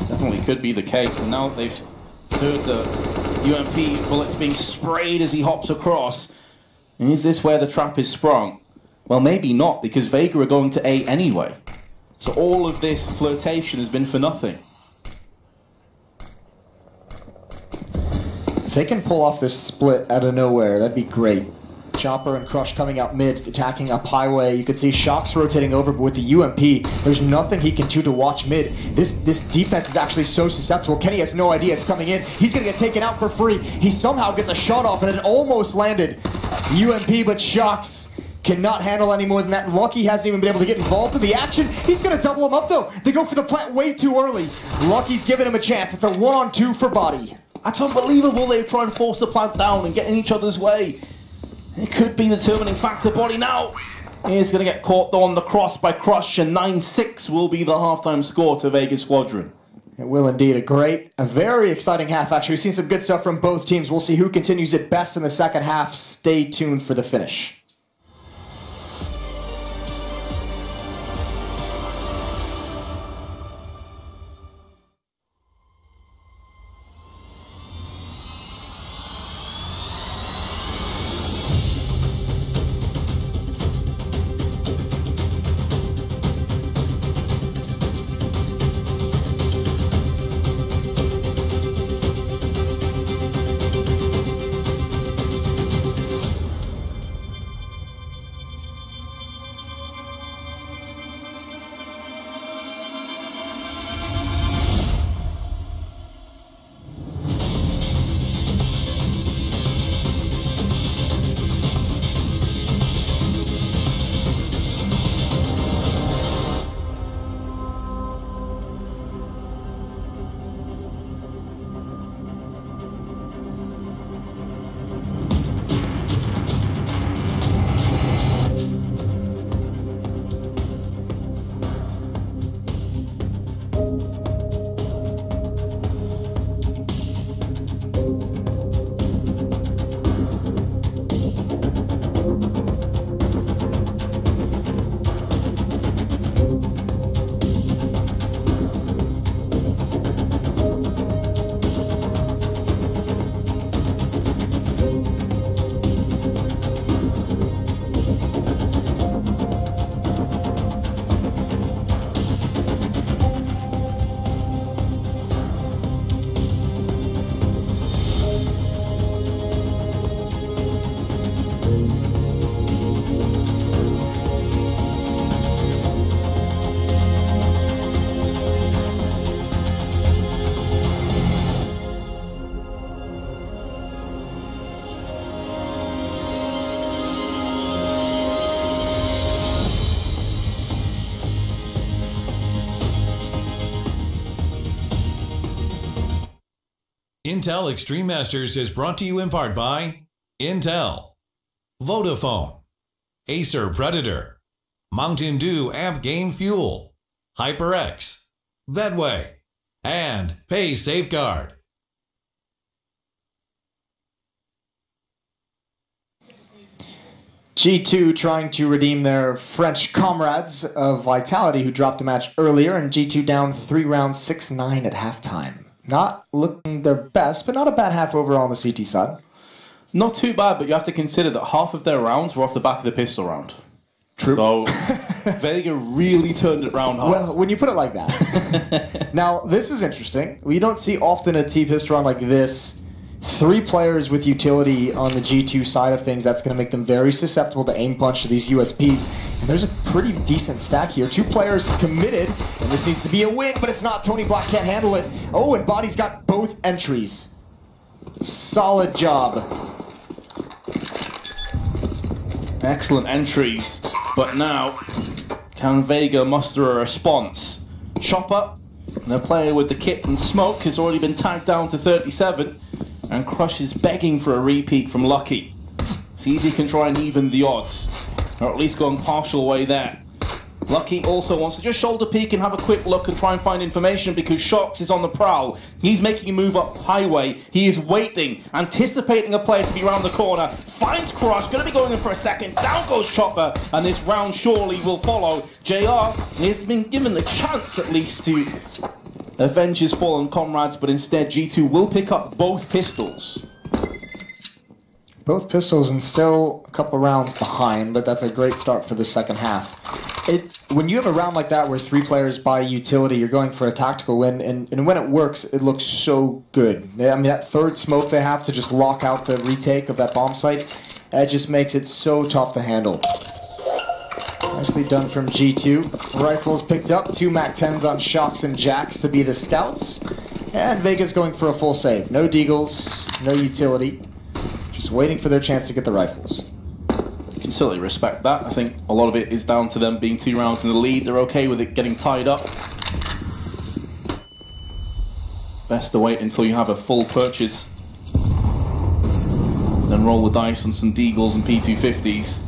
Definitely could be the case, and now they've heard the UMP bullets being sprayed as he hops across. And is this where the trap is sprung? Well, maybe not, because Vega are going to A anyway. So all of this flirtation has been for nothing. If they can pull off this split out of nowhere, that'd be great. Chopper and Crush coming out mid, attacking up highway. You could see Shocks rotating over, but with the UMP, there's nothing he can do to watch mid. This defense is actually so susceptible. Kenny has no idea it's coming in. He's going to get taken out for free. He somehow gets a shot off, and it almost landed. UMP, but Shocks cannot handle any more than that. Lucky hasn't even been able to get involved in the action. He's going to double him up, though. They go for the plant way too early. Lucky's giving him a chance. It's a 1-on-2 for Body. That's unbelievable. They try and force the plant down and get in each other's way. It could be the determining factor. Body now is going to get caught on the cross by Crush, and 9-6 will be the halftime score to Vega Squadron. It will indeed. A very exciting half, actually. We've seen some good stuff from both teams. We'll see who continues it best in the second half. Stay tuned for the finish. Intel Extreme Masters is brought to you in part by Intel, Vodafone, Acer Predator, Mountain Dew Amp Game Fuel, HyperX, Bedway, and Pay Safeguard. G2 trying to redeem their French comrades of Vitality, who dropped a match earlier, and G2 down 3 rounds, 6-9 at halftime. Not looking their best, but not a bad half overall on the CT side. Not too bad, but you have to consider that half of their rounds were off the back of the pistol round. True. So Vega really turned it round hard. Well, when you put it like that. Now, this is interesting. We don't see often a T-pistol round like this. 3 players with utility on the G2 side of things. That's going to make them very susceptible to aim punch to these USPs. And there's a pretty decent stack here. 2 players committed, and this needs to be a win, but it's not. Tony Black can't handle it. Oh, and Body's got both entries. Solid job. Excellent entries. But now, can Vega muster a response? Chopper, they're playing with the kit and smoke, has already been tagged down to 37. And Crush is begging for a repeat from Lucky. See if he can try and even the odds, or at least go on partial way there. Lucky also wants to just shoulder peek and have a quick look and try and find information because Shox is on the prowl. He's making a move up highway. He is waiting, anticipating a player to be around the corner. Finds Crush, going to be going in for a second. Down goes Chopper, and this round surely will follow. JR has been given the chance at least to avenge his fallen comrades, but instead G2 will pick up both pistols. Both pistols and still a couple rounds behind, but that's a great start for the second half. When you have a round like that where 3 players buy utility, you're going for a tactical win, and when it works, it looks so good. I mean, that third smoke they have to just lock out the retake of that bomb site, that just makes it so tough to handle. Nicely done from G2. Rifles picked up, 2 MAC-10s on Shox and Jax to be the scouts. And Vega's going for a full save. No deagles, no utility. Just waiting for their chance to get the rifles. You can certainly respect that. I think a lot of it is down to them being 2 rounds in the lead. They're okay with it getting tied up. Best to wait until you have a full purchase. Then and roll the dice on some Deagles and P250s.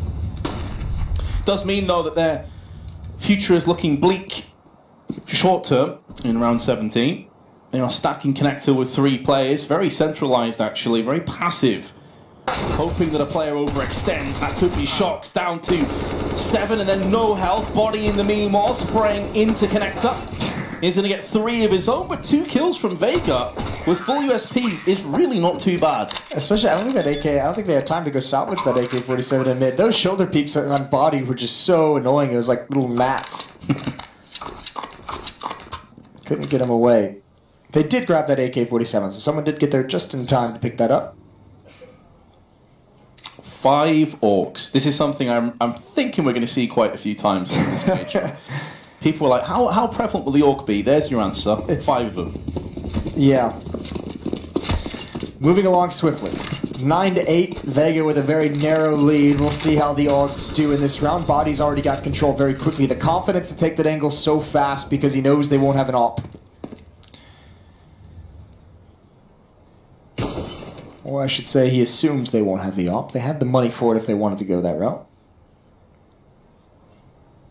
Does mean, though, that their future is looking bleak short term in round 17. They are stacking connector with 3 players. Very centralized, actually. Very passive. Hoping that a player overextends. That could be Shocks down to 7 and then no health. Body in the meanwhile, spraying into connector. He's going to get 3 of his own, but 2 kills from Vega with full USPs is really not too bad. Especially, I don't think they had time to go salvage that AK-47 in mid. Those shoulder peaks on body were just so annoying. It was like little mats. Couldn't get him away. They did grab that AK-47, so someone did get there just in time to pick that up. 5 orcs. This is something I'm thinking we're going to see quite a few times in this major. People are like, how prevalent will the orc be? There's your answer. It's 5 of them. Yeah. Moving along swiftly. 9-8, Vega with a very narrow lead. We'll see how the orcs do in this round. Body's already got control very quickly. The confidence to take that angle so fast because he knows they won't have an op. Or I should say he assumes they won't have the op. They had the money for it if they wanted to go that route.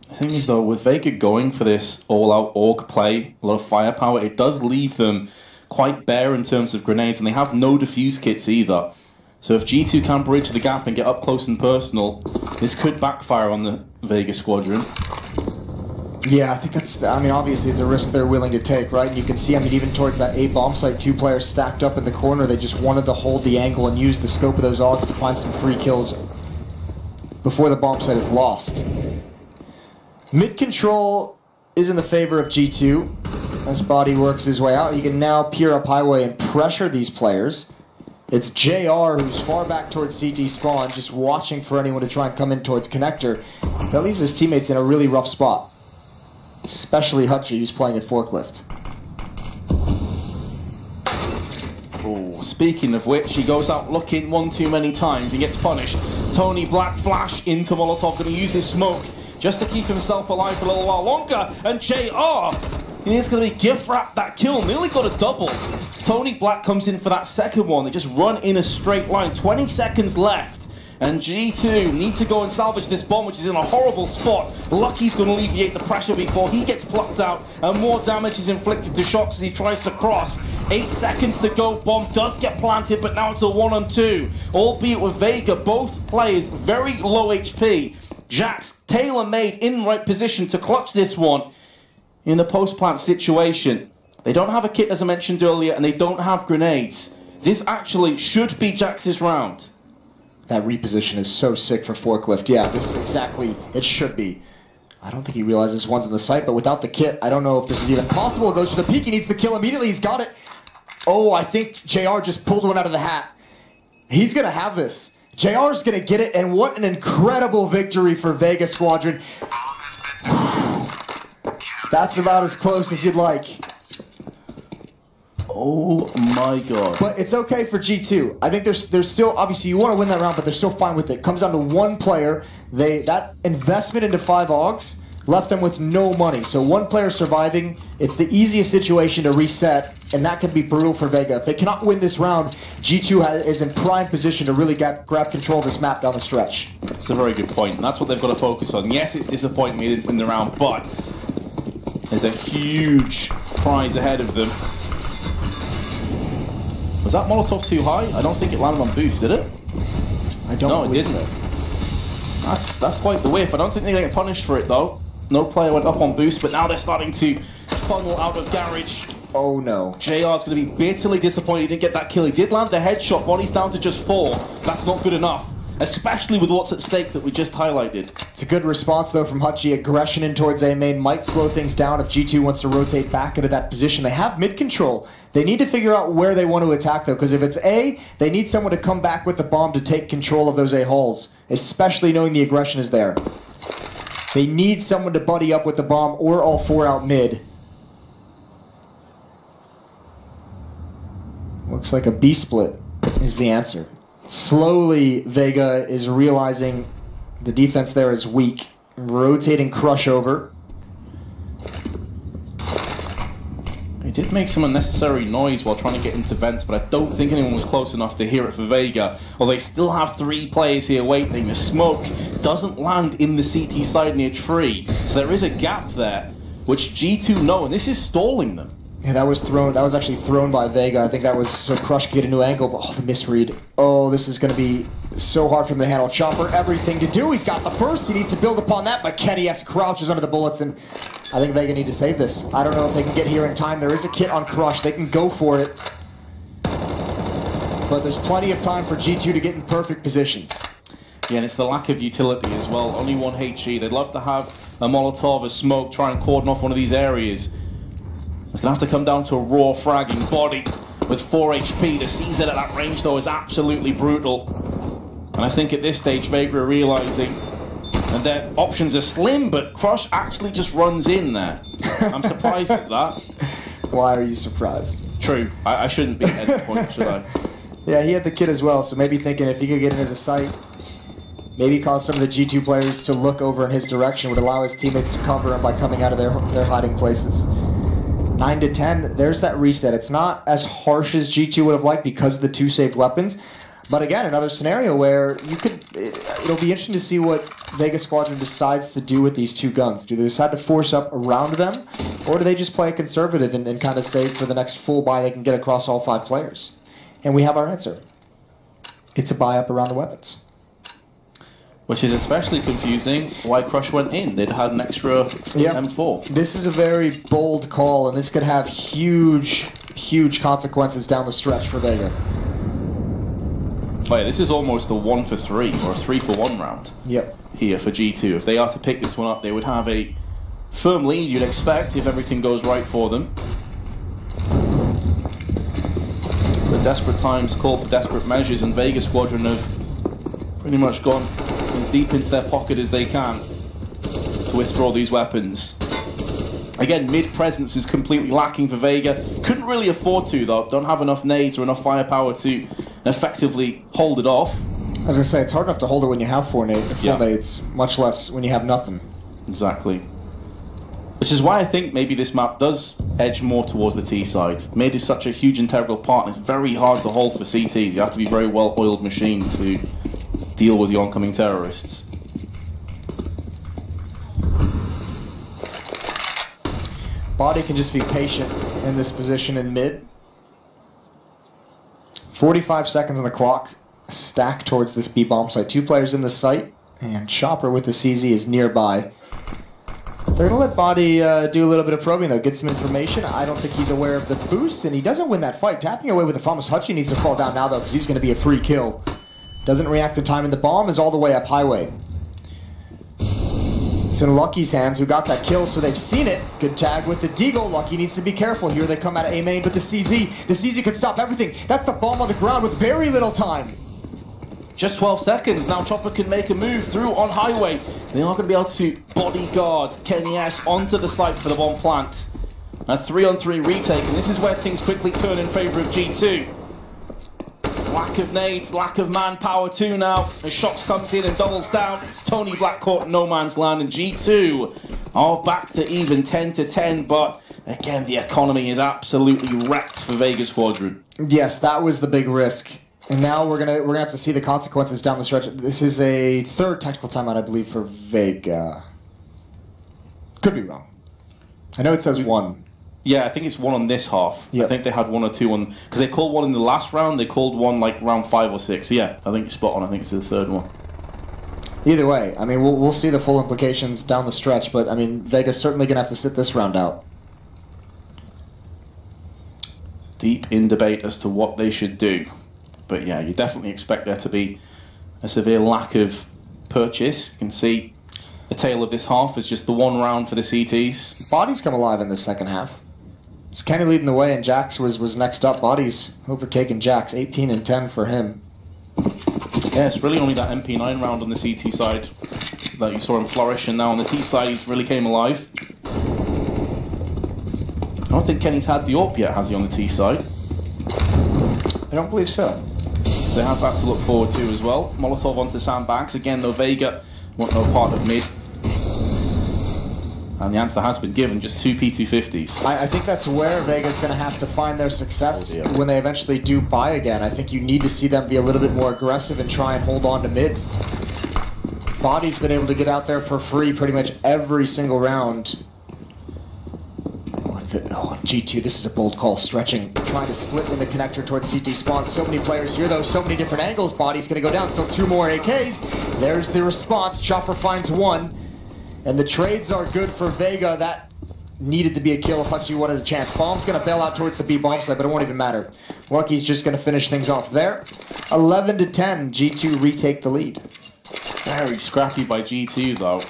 The thing is, though, with Vega going for this all-out orc play, a lot of firepower, it does leave them quite bare in terms of grenades, and they have no defuse kits either. So if G2 can bridge the gap and get up close and personal, this could backfire on the Vega squadron. Yeah, I think that's, I mean, obviously it's a risk they're willing to take, right? And you can see, I mean, even towards that A bomb site, 2 players stacked up in the corner. They just wanted to hold the angle and use the scope of those odds to find some free kills before the bomb site is lost. Mid control is in the favor of G2 as Body works his way out. He can now peer up highway and pressure these players. It's JR who's far back towards CT spawn, just watching for anyone to try and come in towards connector. That leaves his teammates in a really rough spot. Especially Hutchie, who's playing at forklift. Oh, speaking of which, he goes out looking one too many times. He gets punished. Tony Black flash into Molotov, going to use his smoke just to keep himself alive for a little while longer. And JR, he's going to be gift wrapped that kill. Nearly got a double. Tony Black comes in for that second one. They just run in a straight line. 20 seconds left. And G2 need to go and salvage this bomb, which is in a horrible spot. Lucky's going to alleviate the pressure before he gets plucked out, and more damage is inflicted to Shocks as he tries to cross. 8 seconds to go. Bomb does get planted, but now it's a 1-on-2. Albeit with Vega, both players very low HP. Jax tailor-made in right position to clutch this one in the post-plant situation. They don't have a kit, as I mentioned earlier, and they don't have grenades. This actually should be Jax's round. That reposition is so sick for forklift. Yeah, this is exactly, it should be. I don't think he realizes one's in the site, but without the kit, I don't know if this is even possible. It goes for the peek, he needs the kill immediately, he's got it. Oh, I think JR just pulled one out of the hat. He's gonna have this. JR's gonna get it, and what an incredible victory for Vega Squadron. That's about as close as you'd like. Oh my god. But it's okay for G2. I think there's still, obviously you want to win that round, but they're still fine with it. Comes down to 1 player. That investment into 5 AUGs left them with no money. So 1 player surviving, it's the easiest situation to reset, and that can be brutal for Vega. If they cannot win this round, G2 is in prime position to really grab control of this map down the stretch. That's a very good point. And that's what they've got to focus on. Yes, it's disappointing they didn't win the round, but there's a huge prize ahead of them. Was that Molotov too high? I don't think it landed on boost, did it? I don't know. No, it didn't. So. That's quite the whiff. I don't think they're going to get punished for it, though. No player went up on boost, but now they're starting to funnel out of garage. Oh, no. JR's going to be bitterly disappointed he didn't get that kill. He did land the headshot. Body's down to just 4. That's not good enough, especially with what's at stake that we just highlighted. It's a good response, though, from Hutchie. Aggression in towards A main might slow things down if G2 wants to rotate back into that position. They have mid-control. They need to figure out where they want to attack, though, because if it's A, they need someone to come back with the bomb to take control of those A holes, especially knowing the aggression is there. They need someone to buddy up with the bomb, or all 4 out mid. Looks like a B split is the answer. Slowly, Vega is realizing the defense there is weak. Rotating Crush over. He did make some unnecessary noise while trying to get into vents, but I don't think anyone was close enough to hear it for Vega. Although they still have 3 players here waiting. The smoke doesn't land in the CT side near tree, so there is a gap there, which G2 know, and this is stalling them. Yeah, that was thrown. That was actually thrown by Vega. I think that was so Crush could get a new angle, but oh, the misread. Oh, this is going to be so hard for him to handle. Chopper, everything to do. He's got the first. He needs to build upon that, but Kenny S crouches under the bullets, and I think Vega need to save this. I don't know if they can get here in time. There is a kit on Crush. They can go for it. But there's plenty of time for G2 to get in perfect positions. Yeah, and it's the lack of utility as well. Only 1 HE. They'd love to have a Molotov, a smoke, try and cordon off one of these areas. It's going to have to come down to a raw fragging body with 4 HP. To seize it at that range, though, is absolutely brutal. And I think at this stage, Vega are realising and their options are slim, but Crush actually just runs in there. I'm surprised at that. Why are you surprised? True. I shouldn't be at this point, should I? Yeah, he had the kit as well, so maybe thinking if he could get into the site, maybe cause some of the G2 players to look over in his direction, would allow his teammates to cover him by coming out of their hiding places. 9 to 10, there's that reset. It's not as harsh as G2 would have liked because of the 2 saved weapons. But again, another scenario where you could. It'll be interesting to see what Vega Squadron decides to do with these 2 guns. Do they decide to force up around them, or do they just play conservative and kind of save for the next full buy they can get across all 5 players? And we have our answer. It's a buy up around the weapons. Which is especially confusing why Crush went in. They'd had an extra M4. This is a very bold call, and this could have huge, huge consequences down the stretch for Vega. Oh yeah, this is almost a 1 for 3 or a 3 for 1 round. Yep. Here for G2. If they are to pick this one up, they would have a firm lead, you'd expect, if everything goes right for them. But desperate times call for desperate measures, and Vega Squadron have pretty much gone as deep into their pocket as they can to withdraw these weapons. Again, mid-presence is completely lacking for Vega. Couldn't really afford to, though. Don't have enough nades or enough firepower to effectively hold it off. I was going to say, it's hard enough to hold it when you have 4 nades, much less when you have nothing. Exactly. Which is why I think maybe this map does edge more towards the T side. Mid is such a huge integral part, and it's very hard to hold for CTs. You have to be a very well-oiled machine to deal with the oncoming terrorists. Body can just be patient in this position in mid. 45 seconds on the clock. Stack towards this B-bomb site. 2 players in the site, and Chopper with the CZ is nearby. They're going to let Body do a little bit of probing, though, get some information. I don't think he's aware of the boost, and he doesn't win that fight. Tapping away with the Thomas Hutchie needs to fall down now, though, because he's going to be a free kill. Doesn't react in time, and the bomb is all the way up highway. It's in Lucky's hands, who got that kill, so they've seen it. Good tag with the Deagle. Lucky needs to be careful here. They come out of A main with the CZ. The CZ could stop everything. That's the bomb on the ground with very little time. Just 12 seconds. Now Chopper can make a move through on highway. They're not going to be able to bodyguard Kenny S onto the site for the bomb plant. A 3-on-3 retake, and this is where things quickly turn in favour of G2. Lack of nades, lack of manpower too now. As Shox comes in and doubles down. Tony Black caught in no man's land, and G2 are back to even 10 to 10. But again, the economy is absolutely wrecked for Vega Squadron. Yes, that was the big risk. And now we're gonna have to see the consequences down the stretch. This is a 3rd tactical timeout, I believe, for Vega. Could be wrong. I know it says 1. Yeah, I think it's 1 on this half. Yep. I think they had 1 or 2 on, because they called 1 in the last round. They called 1 like round 5 or 6. Yeah, I think you're spot on. I think it's the 3rd one. Either way, I mean, we'll see the full implications down the stretch. But I mean, Vega's certainly gonna have to sit this round out. Deep in debate as to what they should do. But yeah, you definitely expect there to be a severe lack of purchase. You can see the tail of this half is just the 1 round for the CTs. Body's come alive in the second half. It's Kenny leading the way, and Jax was next up. Body's overtaken Jax, 18 and 10 for him. Yeah, it's really only that MP9 round on the CT side that you saw him flourish, and now on the T side he's really came alive. I don't think Kenny's had the AWP yet, has he, on the T side? I don't believe so. They have that to look forward to as well. Molotov onto sandbags. Again, though, Vega want no part of mid. And the answer has been given, just 2 P250s. I think that's where Vega's going to have to find their success when they eventually do buy again. I think you need to see them be a little bit more aggressive and try and hold on to mid. Body's been able to get out there for free pretty much every single round. Oh, G2, this is a bold call, stretching, trying to split in the connector towards CT spawn. So many players here, though, so many different angles. Body's going to go down, still 2 more AKs. There's the response. Chopper finds 1. And the trades are good for Vega. That needed to be a kill if Hutchie wanted a chance. Bomb's going to bail out towards the B bomb side, but it won't even matter. Lucky's just going to finish things off there. 11 to 10, G2 retake the lead. Very scrappy by G2, though.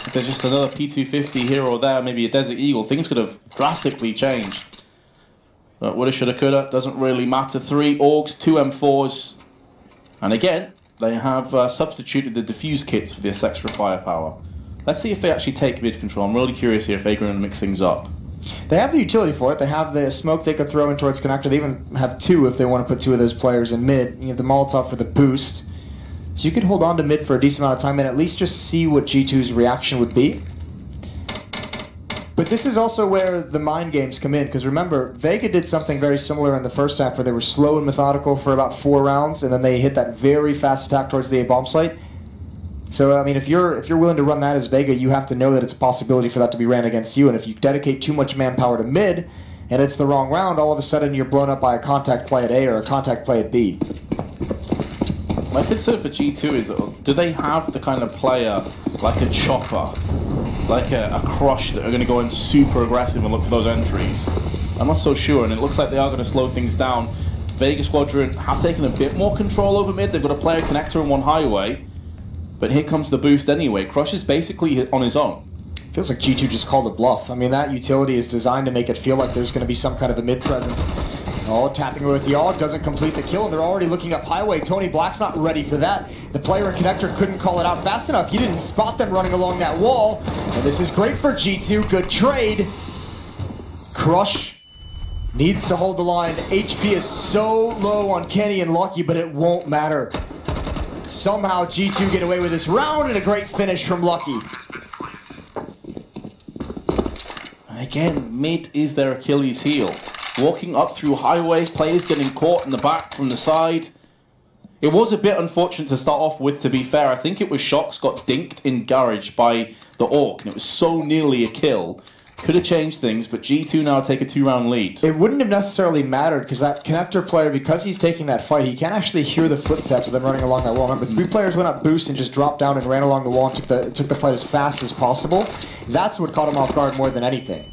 If there's just another P250 here or there, maybe a Desert Eagle, things could have drastically changed. But woulda, shoulda, coulda, doesn't really matter. 3 Augs, 2 M4s. And again, they have substituted the defuse kits for this extra firepower. Let's see if they actually take mid control. I'm really curious here if they're going to mix things up. They have the utility for it. They have the smoke they could throw in towards connector. They even have 2 if they want to put 2 of those players in mid. You have the Molotov for the boost. So you could hold on to mid for a decent amount of time and at least just see what G2's reaction would be. But this is also where the mind games come in, because remember, Vega did something very similar in the first half where they were slow and methodical for about 4 rounds, and then they hit that very fast attack towards the A bomb site. So I mean, if you're willing to run that as Vega, you have to know that it's a possibility for that to be ran against you, and if you dedicate too much manpower to mid, and it's the wrong round, all of a sudden you're blown up by a contact play at A or a contact play at B. My concern for G2 is that do they have the kind of player like a Chopper, like a Crush that are going to go in super aggressive and look for those entries? I'm not so sure, and it looks like they are going to slow things down. Vega Squadron have taken a bit more control over mid. They've got a player connector and 1 highway, but here comes the boost anyway. Crush is basically on his own. Feels like G2 just called a bluff. I mean, that utility is designed to make it feel like there's going to be some kind of a mid presence. Oh, tapping away with the AUG doesn't complete the kill, and they're already looking up highway. Tony Black's not ready for that. The player in connector couldn't call it out fast enough. He didn't spot them running along that wall. And this is great for G2. Good trade. Crush needs to hold the line. HP is so low on Kenny and Lucky, but it won't matter. Somehow G2 get away with this round, and a great finish from Lucky. And again, mid is their Achilles heel. Walking up through highway, players getting caught in the back from the side. It was a bit unfortunate to start off with, to be fair. I think it was Shox got dinked in garage by the Orc, and it was so nearly a kill. Could have changed things, but G2 now take a 2-round lead. It wouldn't have necessarily mattered, because that connector player, because he's taking that fight, he can't actually hear the footsteps of them running along that wall. Remember, 3 players went up boost and just dropped down and ran along the wall and took the fight as fast as possible. That's what caught him off guard more than anything.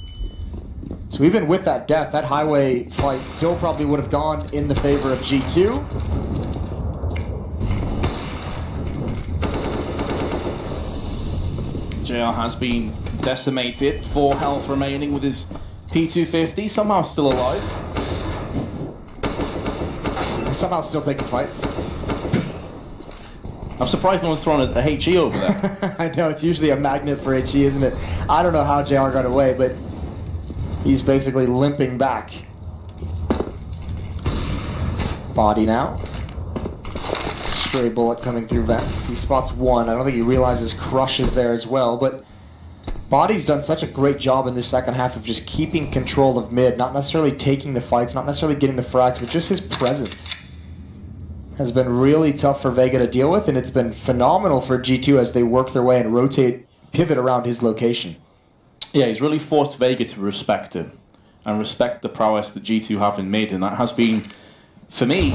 So even with that death, that highway fight still probably would have gone in the favor of G2. JR has been decimated, 4 health remaining with his P250, somehow still alive. Somehow still taking fights. I'm surprised no one's thrown a HE over there. I know, it's usually a magnet for HE, isn't it? I don't know how JR got away, but he's basically limping back. Body now. Stray bullet coming through vents. He spots 1. I don't think he realizes Crush is there as well, but Body's done such a great job in this second half of just keeping control of mid, not necessarily taking the fights, not necessarily getting the frags, but just his presence has been really tough for Vega to deal with, and it's been phenomenal for G2 as they work their way and rotate, pivot around his location. Yeah, he's really forced Vega to respect him and respect the prowess that G2 have in mid, and that has been, for me,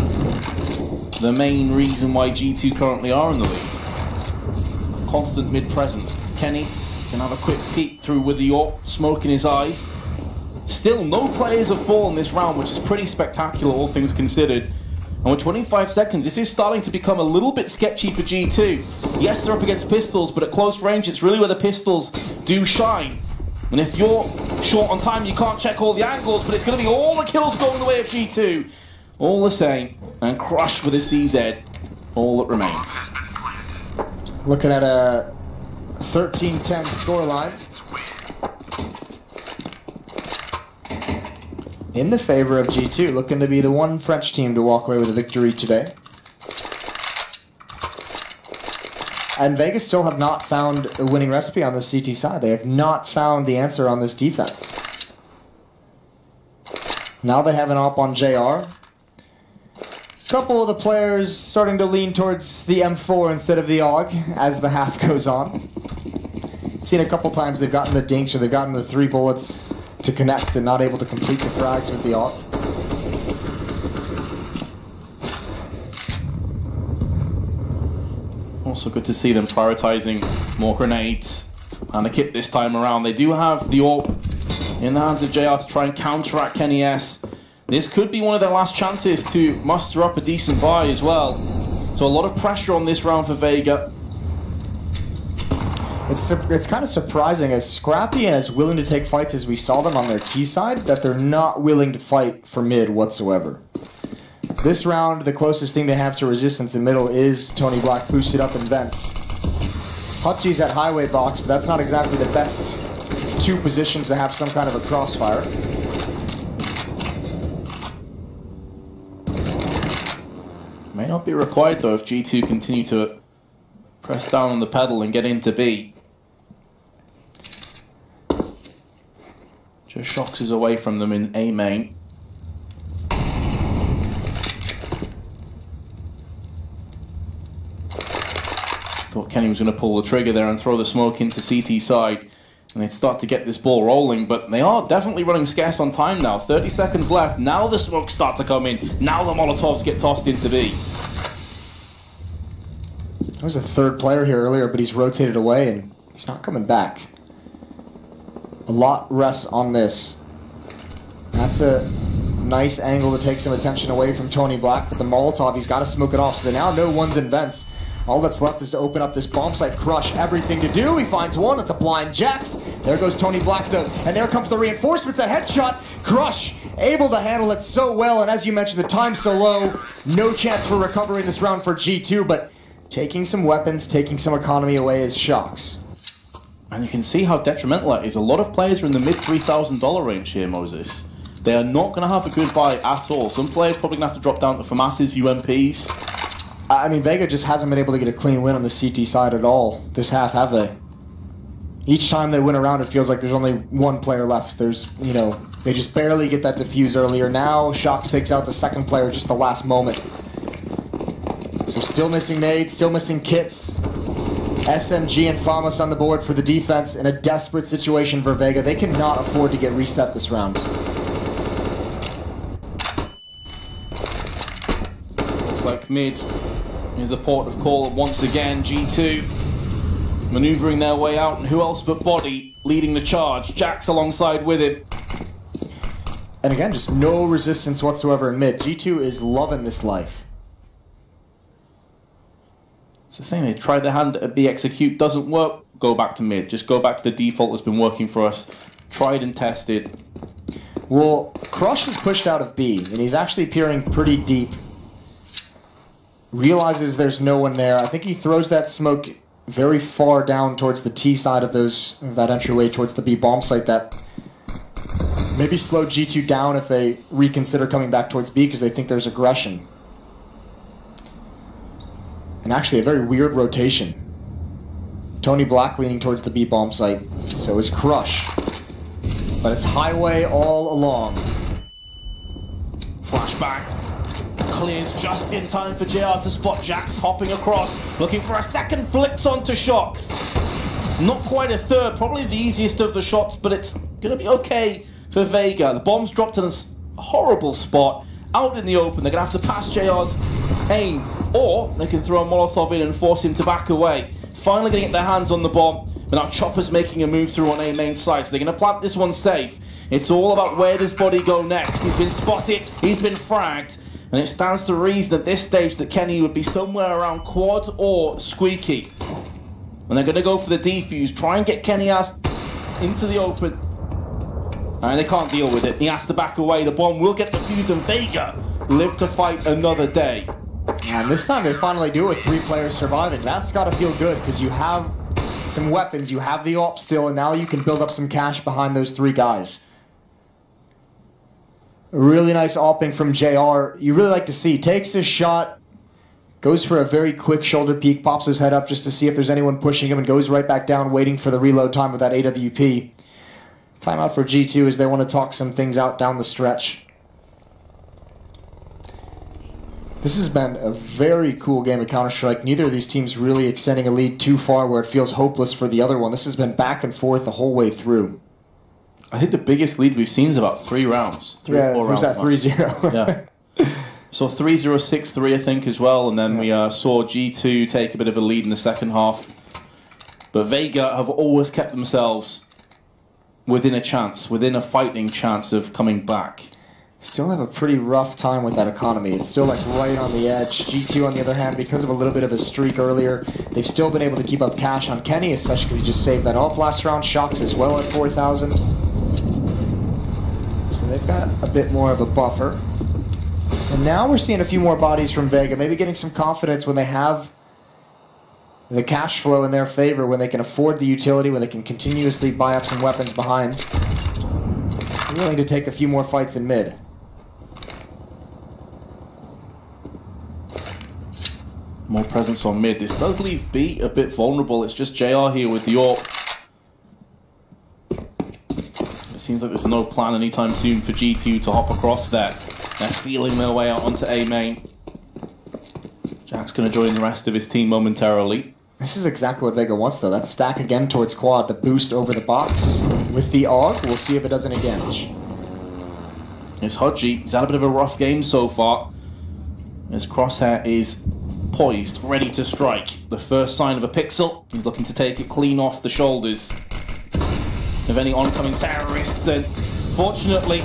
the main reason why G2 currently are in the lead. Constant mid presence. Kenny can have a quick peek through with the York, smoke in his eyes. Still, no players have fallen this round, which is pretty spectacular, all things considered. And with 25 seconds, this is starting to become a little bit sketchy for G2. Yes, they're up against pistols, but at close range, it's really where the pistols do shine. And if you're short on time, you can't check all the angles, but it's going to be all the kills going the way of G2. All the same, and Crush with a CZ, all that remains. Looking at a 13-10 scoreline. In the favor of G2, looking to be the one French team to walk away with a victory today. And Vega still have not found a winning recipe on this CT side. They have not found the answer on this defense. Now they have an op on JR. Couple of the players starting to lean towards the M4 instead of the AUG as the half goes on. Seen a couple times they've gotten the dinks or they've gotten the 3 bullets to connect and not able to complete the frags with the AUG. Also good to see them prioritizing more grenades and a kit this time around. They do have the AWP in the hands of JR to try and counteract Kenny S. This could be one of their last chances to muster up a decent buy as well. So a lot of pressure on this round for Vega. It's kind of surprising, as scrappy and as willing to take fights as we saw them on their T side, that they're not willing to fight for mid whatsoever. This round, the closest thing they have to resistance in middle is Tony Black boosted up in vents. Hutchie's at highway box, but that's not exactly the best 2 positions to have some kind of a crossfire. May not be required though if G2 continue to press down on the pedal and get into B. Just Shocks is away from them in A main. Thought Kenny was going to pull the trigger there and throw the smoke into CT side, and they'd start to get this ball rolling, but they are definitely running scarce on time now. 30 seconds left. Now the smokes start to come in. Now the Molotovs get tossed into B. There was a 3rd player here earlier, but he's rotated away and he's not coming back. A lot rests on this. That's a nice angle to take some attention away from Tony Black, but the Molotov, he's got to smoke it off. So they now know one's in vents. All that's left is to open up this bomb site. Crush, everything to do. He finds one. It's a blind Jax. There goes Tony Black, though. And there comes the reinforcements. That headshot. Crush, able to handle it so well. And as you mentioned, the time's so low. No chance for recovery in this round for G2. But taking some weapons, taking some economy away is Shocks. And you can see how detrimental that is. A lot of players are in the mid $3,000 range here, Moses. They are not going to have a good buy at all. Some players probably going to have to drop down to FAMAS's, UMPs. I mean, Vega just hasn't been able to get a clean win on the CT side at all this half, have they? Each time they win around, it feels like there's only 1 player left. There's, you know, they just barely get that defuse earlier. Now, Shocks takes out the 2nd player just the last moment. So still missing nades, still missing kits. SMG and FAMAS on the board for the defense in a desperate situation for Vega. They cannot afford to get reset this round. Looks like mid is a port of call once again. G2 maneuvering their way out, and who else but Body leading the charge. Jax alongside with him. And again, just no resistance whatsoever in mid. G2 is loving this life. It's the thing, they tried their hand at B execute, doesn't work, go back to mid. Just go back to the default that's been working for us. Tried and tested. Well, Crush is pushed out of B, and he's actually peering pretty deep. Realizes there's no one there. I think he throws that smoke very far down towards the T side of that entryway towards the B bomb site. That maybe slow G2 down if they reconsider coming back towards B because they think there's aggression. And actually a very weird rotation. Tony Black leaning towards the B bomb site. So is Crush. But it's highway all along. Flashback. Clears just in time for JR to spot Jax hopping across, looking for a 2nd, flips onto Shocks. Not quite a 3rd, probably the easiest of the shots, but it's going to be okay for Vega. The bomb's dropped in a horrible spot, out in the open. They're going to have to pass JR's aim, or they can throw a Molotov in and force him to back away. Finally going to get their hands on the bomb, but now Chopper's making a move through on A main side, so they're going to plant this one safe. It's all about where does Body go next. He's been spotted, he's been fragged, and it stands to reason at this stage that Kenny would be somewhere around quad or squeaky. And they're going to go for the defuse, try and get Kenny ass into the open. And they can't deal with it. He has to back away. The bomb will get defused, and Vega live to fight another day. And this time they finally do it with 3 players surviving. That's got to feel good because you have some weapons, you have the AWP still, and now you can build up some cash behind those 3 guys. A really nice AWPing from JR. You really like to see. Takes his shot, Goes for a very quick shoulder peek, pops his head up just to see if there's anyone pushing him, and goes right back down, waiting for the reload time of that AWP. Timeout for G2 as they want to talk some things out down the stretch. This has been a very cool game of Counter-Strike. Neither of these teams really extending a lead too far where it feels hopeless for the other one. This has been back and forth the whole way through. I think the biggest lead we've seen is about 3 rounds. 3 or 4 rounds. Yeah, who's that 3-0? Yeah. So 3-0, 6-3, I think, as well. And then we saw G2 take a bit of a lead in the second half. But Vega have always kept themselves within a chance, within a fighting chance of coming back. Still have a pretty rough time with that economy. It's still like right on the edge. G2, on the other hand, because of a little bit of a streak earlier, they've still been able to keep up cash on Kenny, especially because he just saved that off last round. Shox as well at 4,000. So they've got a bit more of a buffer. And now we're seeing a few more bodies from Vega, maybe getting some confidence when they have the cash flow in their favor, when they can afford the utility, when they can continuously buy up some weapons behind. Willing to take a few more fights in mid. More presence on mid. This does leave B a bit vulnerable. It's just JR here with the AWP. It seems like there's no plan anytime soon for G2 to hop across there. They're feeling their way out onto A main. Jack's going to join the rest of his team momentarily. This is exactly what Vega wants, though. That stack again towards quad, the boost over the box with the AUG. We'll see if it does any damage. It's Hodgie. He's had a bit of a rough game so far. His crosshair is poised, ready to strike. The first sign of a pixel. He's looking to take it clean off the shoulders of any oncoming terrorists. And fortunately,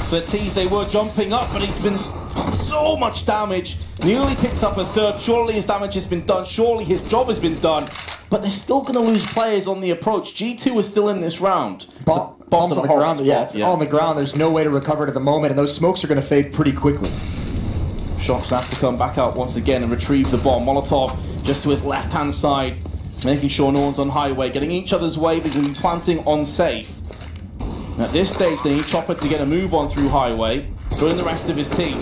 the T's, they were jumping up, but he's been so much damage. Nearly picks up a third. Surely his damage has been done. Surely his job has been done. But they're still going to lose players on the approach. G2 is still in this round. Bombs on the ground. Yeah, it's all on the ground. There's no way to recover at the moment, and those smokes are going to fade pretty quickly. Shox have to come back out once again and retrieve the bomb. Molotov just to his left-hand side, making sure no one's on highway, getting each other's way, but going to be planting on safe. At this stage, they need Chopper to get a move on through highway, join the rest of his team.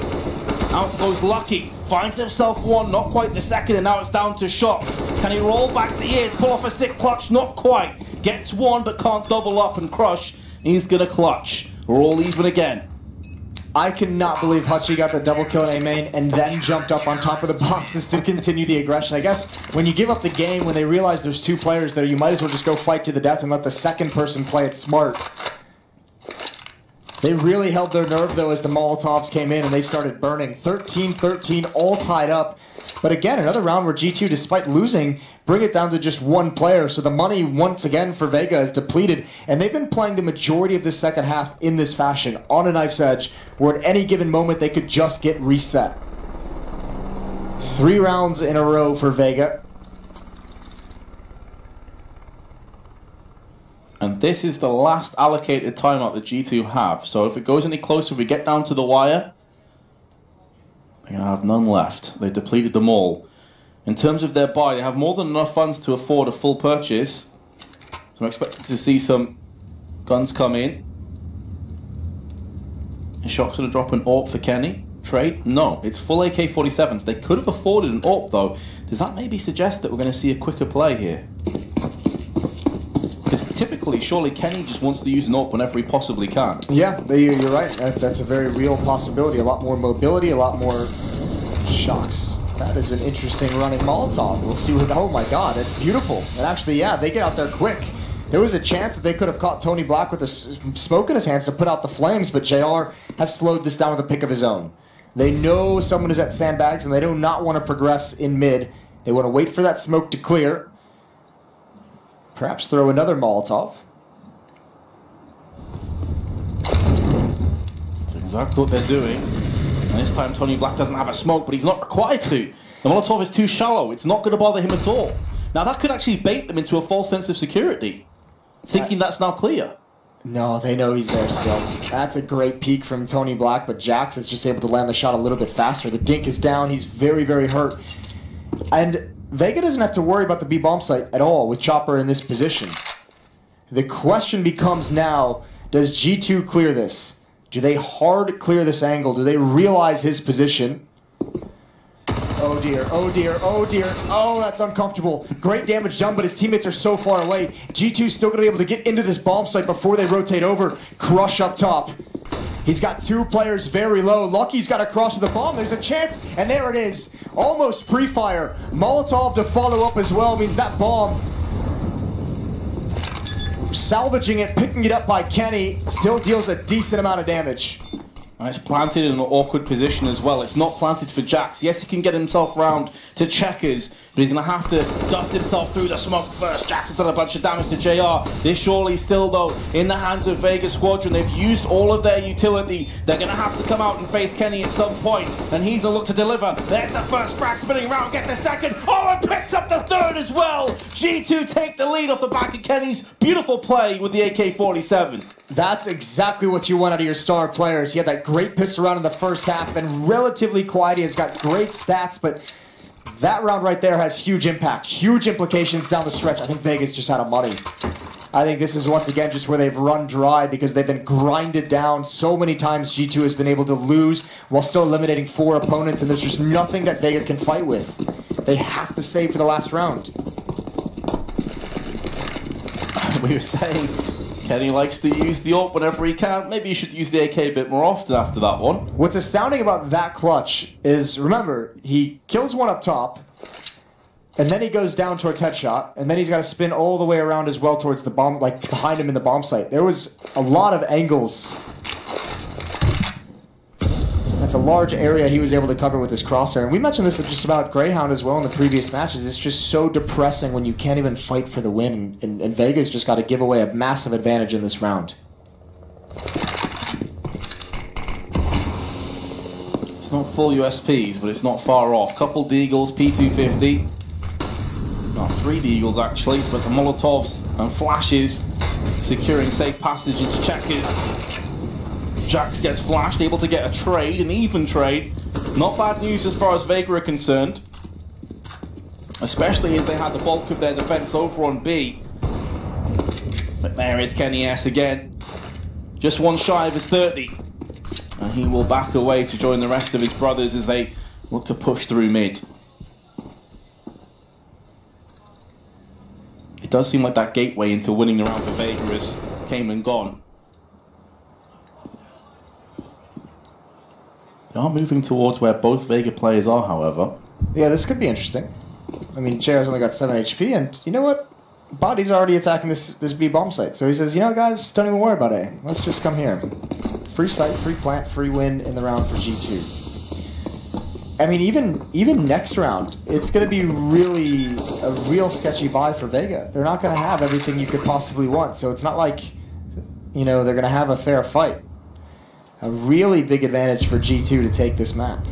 Out goes Lucky, finds himself one, not quite the second, and now it's down to Shox. Can he roll back the ears, pull off a sick clutch? Not quite. Gets one, but can't double up and crush. He's going to clutch. We're all even again. I cannot believe Hutchie got the double kill in A main and then jumped up on top of the boxes to continue the aggression. I guess when you give up the game, when they realize there's 2 players there, you might as well just go fight to the death and let the second person play it smart. They really held their nerve, though, as the Molotovs came in and they started burning. 13-13, all tied up. But again, another round where G2, despite losing, bring it down to just 1 player. So the money, once again, for Vega is depleted. And they've been playing the majority of the second half in this fashion, on a knife's edge, where at any given moment they could just get reset. 3 rounds in a row for Vega. And this is the last allocated timeout that G2 have. So if it goes any closer, if we get down to the wire, they're going to have none left. They depleted them all. In terms of their buy, they have more than enough funds to afford a full purchase. So I'm expecting to see some guns come in. Is Shox going to drop an AWP for Kenny? Trade? No, it's full AK-47s. They could have afforded an AWP, though. Does that maybe suggest that we're going to see a quicker play here? Because typically, surely Kenny just wants to use an AWP whenever he possibly can. Yeah, you're right. That's a very real possibility. A lot more mobility, a lot more Shox. That is an interesting running Molotov. We'll see what... Oh my god, it's beautiful. And actually, yeah, they get out there quick. There was a chance that they could have caught Tony Black with a smoke in his hands to put out the flames, but JR has slowed this down with a pick of his own. They know someone is at sandbags, and they do not want to progress in mid. They want to wait for that smoke to clear. Perhaps throw another Molotov. That's exactly what they're doing. And this time Tony Black doesn't have a smoke, but he's not required to. The Molotov is too shallow. It's not going to bother him at all. Now that could actually bait them into a false sense of security, thinking that's now clear. No, they know he's there still. That's a great peek from Tony Black, but Jax is just able to land the shot a little bit faster. The dink is down. He's very, very hurt. And Vega doesn't have to worry about the B-bomb site at all with Chopper in this position. The question becomes now, does G2 clear this? Do they hard clear this angle? Do they realize his position? Oh dear, oh dear, oh dear. Oh, that's uncomfortable. Great damage done, but his teammates are so far away. G2's still going to be able to get into this bomb site before they rotate over. Crush up top. He's got 2 players very low. Lucky's got to cross to the bomb. There's a chance, and there it is. Almost pre-fire. Molotov to follow up as well means that bomb, salvaging it, picking it up by Kenny, still deals a decent amount of damage. And it's planted in an awkward position as well. It's not planted for Jax. Yes, he can get himself round to Checkers, but he's going to have to dust himself through the smoke first. Jax has done a bunch of damage to JR. This surely still, though, in the hands of Vega Squadron. They've used all of their utility. They're going to have to come out and face Kenny at some point, and he's going to look to deliver. There's the first frag spinning round, get the second. Oh, and picks up the third as well. G2 take the lead off the back of Kenny's beautiful play with the AK-47. That's exactly what you want out of your star players. He had that great pistol round in the first half, been relatively quiet. He has got great stats, but that round right there has huge impact, huge implications down the stretch. I think Vegas just out of money. I think this is once again just where they've run dry because they've been grinded down so many times. G2 has been able to lose while still eliminating 4 opponents, and there's just nothing that Vega can fight with. They have to save for the last round. We were saying Kenny likes to use the AWP whenever he can. Maybe he should use the AK a bit more often after that one. What's astounding about that clutch is, remember, he kills one up top, and then he goes down towards headshot, and then he's got to spin all the way around as well towards the bomb, like behind him in the bomb site. There was a lot of angles. That's a large area he was able to cover with his crosshair. And we mentioned this just about Greyhound as well in the previous matches. It's just so depressing when you can't even fight for the win. And Vega's just got to give away a massive advantage in this round. It's not full USPs, but it's not far off. Couple Deagles, P250. No, 3 Deagles actually, but the Molotovs and flashes securing safe passage into Checkers. Jax gets flashed, able to get a trade, an even trade. Not bad news as far as Vega are concerned, especially as they had the bulk of their defense over on B. But there is Kenny S again, just one shy of his 30, and he will back away to join the rest of his brothers as they look to push through mid. It does seem like that gateway into winning the round for Vega has came and gone. They are moving towards where both Vega players are, however. Yeah, this could be interesting. I mean, JR's only got 7 HP, and you know what? Body's already attacking this B bomb site. So he says, you know, guys, don't even worry about A. Let's just come here. Free site, free plant, free win in the round for G2. I mean, even next round, it's going to be really a real sketchy buy for Vega. They're not going to have everything you could possibly want. So it's not like, you know, they're going to have a fair fight. A really big advantage for G2 to take this map.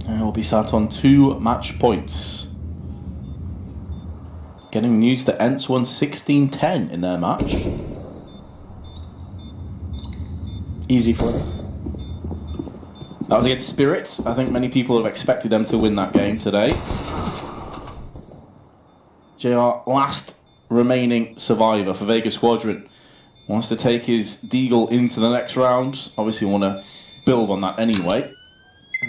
And will be sat on 2 match points. Getting news that ENCE won 16-10 in their match. Easy for them. That was against Spirits. I think many people have expected them to win that game today. JR, last remaining survivor for Vega Squadron. Wants to take his Deagle into the next round. Obviously want to build on that anyway.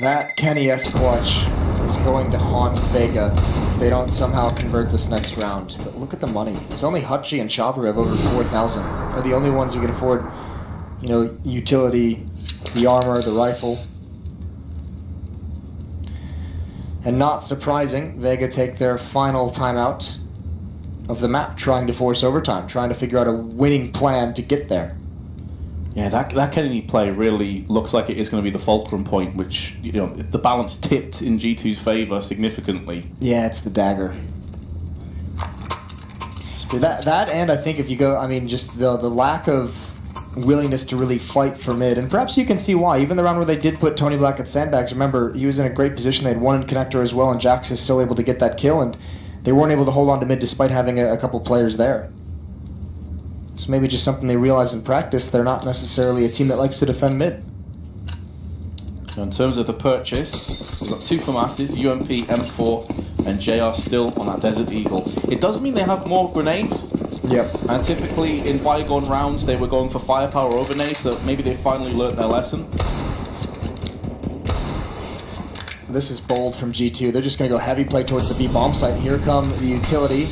That Kenny S clutch is going to haunt Vega if they don't somehow convert this next round. But look at the money. It's only Hutchie and Chavru have over 4,000. They're the only ones who can afford, you know, utility, the armor, the rifle. And not surprising, Vega take their final timeout of the map, trying to force overtime, trying to figure out a winning plan to get there. Yeah, that Kennedy play really looks like it is going to be the fulcrum point, which, you know, the balance tipped in G2's favour significantly. Yeah, it's the dagger. That and I think if you go, I mean, just the lack of willingness to really fight for mid, and perhaps you can see why. Even the round where they did put Tony Black at sandbags, remember, he was in a great position. They had one in connector as well, and Jax is still able to get that kill, and they weren't able to hold on to mid despite having a couple players there. So maybe just something they realize in practice, they're not necessarily a team that likes to defend mid. In terms of the purchase, we've got 2 FAMASes, UMP, M4, and JR still on that Desert Eagle. It does mean they have more grenades. Yep. And typically in bygone rounds they were going for firepower over nades, so maybe they finally learnt their lesson. This is bold from G2. They're just going to go heavy play towards the B bomb site. Here come the utility.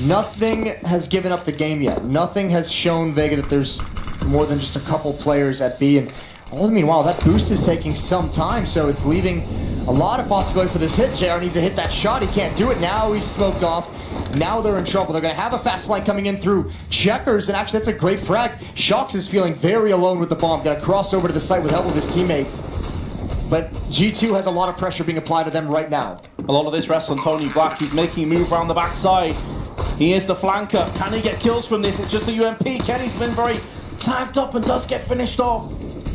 Nothing has given up the game yet. Nothing has shown Vega that there's more than just a couple players at B. And meanwhile, that boost is taking some time, so it's leaving a lot of possibility for this hit. JR needs to hit that shot. He can't do it. Now he's smoked off. Now they're in trouble. They're going to have a fast flank coming in through Checkers, and actually that's a great frag. Shox is feeling very alone with the bomb. Got to cross over to the site with help of his teammates. But G2 has a lot of pressure being applied to them right now. A lot of this rests on Tony Black. He's making a move around the backside. He is the flanker. Can he get kills from this? It's just a UMP. Kenny's been very tagged up and does get finished off.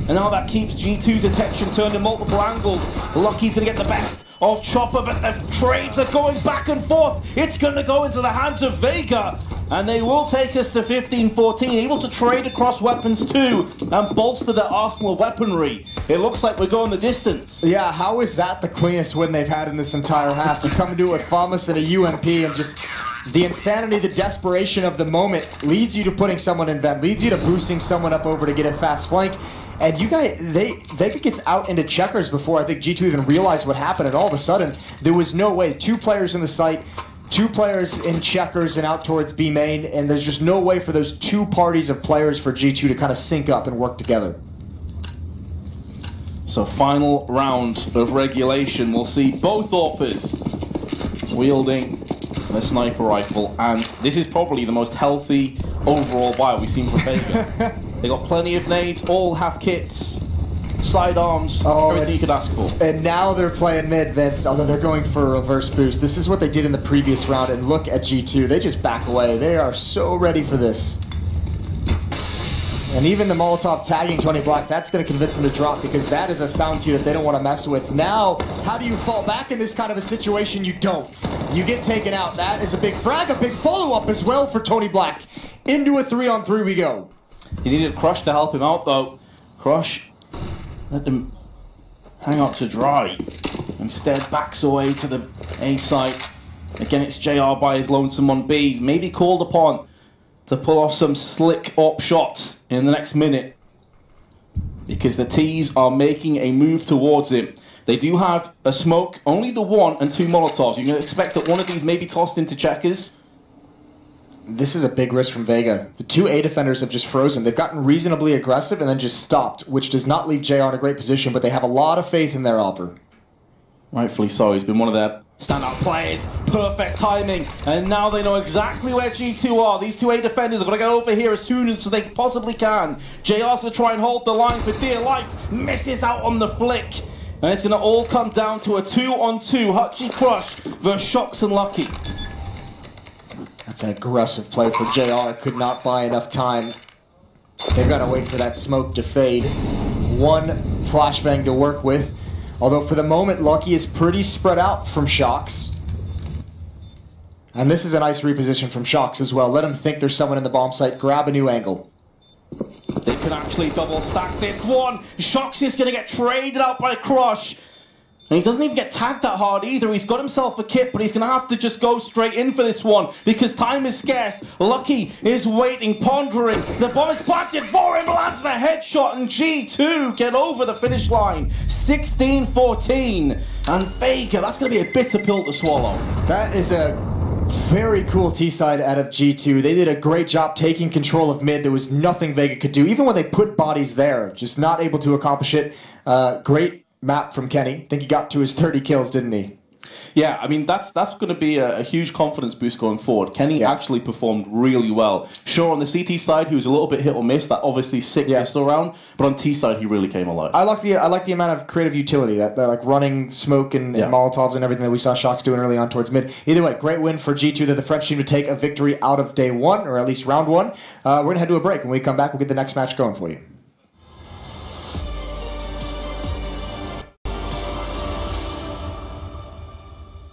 And now that keeps G2's attention turned in multiple angles. Lucky's going to get the best of Chopper, but the trades are going back and forth. It's going to go into the hands of Vega. And they will take us to 15-14, able to trade across weapons too and bolster their arsenal of weaponry. It looks like we're going the distance. Yeah, how is that the cleanest win they've had in this entire half? You come into it with Famas and a UMP, and just the insanity, the desperation of the moment leads you to putting someone in vent, leads you to boosting someone up over to get a fast flank. And you guys, Vega gets out into Checkers before I think G2 even realized what happened, and all of a sudden, there was no way. 2 players in the site, 2 players in Checkers and out towards B main, and there's just no way for those 2 parties of players for G2 to kind of sync up and work together. So final round of regulation, we'll see both AWPers wielding the sniper rifle, and this is probably the most healthy overall buy we've seen from Vega. They got plenty of nades, all have kits, sidearms, everything you could ask for. And now they're playing mid, Vince, although they're going for a reverse boost. This is what they did in the previous round, and look at G2. They just back away. They are so ready for this. And even the Molotov tagging Tony Black, that's going to convince them to drop, because that is a sound cue that they don't want to mess with. Now, how do you fall back in this kind of a situation? You don't. You get taken out. That is a big frag, a big follow-up as well for Tony Black. Into a 3-on-3 we go. He needed Crush to help him out, though. Crush let him hang up to dry. Instead, backs away to the A site. Again, it's JR by his lonesome on B's. Maybe called upon to pull off some slick AWP shots in the next minute, because the T's are making a move towards him. They do have a smoke, only the 1 and 2 Molotovs. You can expect that one of these may be tossed into Checkers. This is a big risk from Vega. The 2 A defenders have just frozen. They've gotten reasonably aggressive and then just stopped, which does not leave JR in a great position, but they have a lot of faith in their AWPer. Rightfully so. He's been one of their standout players. Perfect timing. And now they know exactly where G2 are. These 2 A defenders are going to get over here as soon as they possibly can. JR's going to try and hold the line for dear life. Misses out on the flick. And it's going to all come down to a 2-on-2. Hutchie Crush versus Shox and Lucky. That's an aggressive play for JR. Could not buy enough time. They've got to wait for that smoke to fade. 1 flashbang to work with. Although for the moment, Lucky is pretty spread out from Shox. And this is a nice reposition from Shox as well. Let him think there's someone in the bomb site. Grab a new angle. They can actually double stack this one. Shox is going to get traded out by Crush. And he doesn't even get tagged that hard either. He's got himself a kit, but he's going to have to just go straight in for this one because time is scarce. Lucky is waiting, pondering. The bomb is planted for him, lands the headshot, and G2 get over the finish line. 16-14. And Vega, that's going to be a bitter pill to swallow. That is a very cool T-side out of G2. They did a great job taking control of mid. There was nothing Vega could do, even when they put bodies there. Just not able to accomplish it. Great map from Kenny. I think he got to his 30 kills, didn't he? Yeah, I mean, that's going to be a huge confidence boost going forward. Kenny actually performed really well. Sure, on the CT side, he was a little bit hit or miss. That obviously sick pistol round. But on T side, he really came alive. I like the amount of creative utility, that like running smoke and Molotovs and everything that we saw Shox doing early on towards mid. Either way, great win for G2. They're the French team to take a victory out of day 1, or at least round 1. We're going to head to a break. When we come back, we'll get the next match going for you.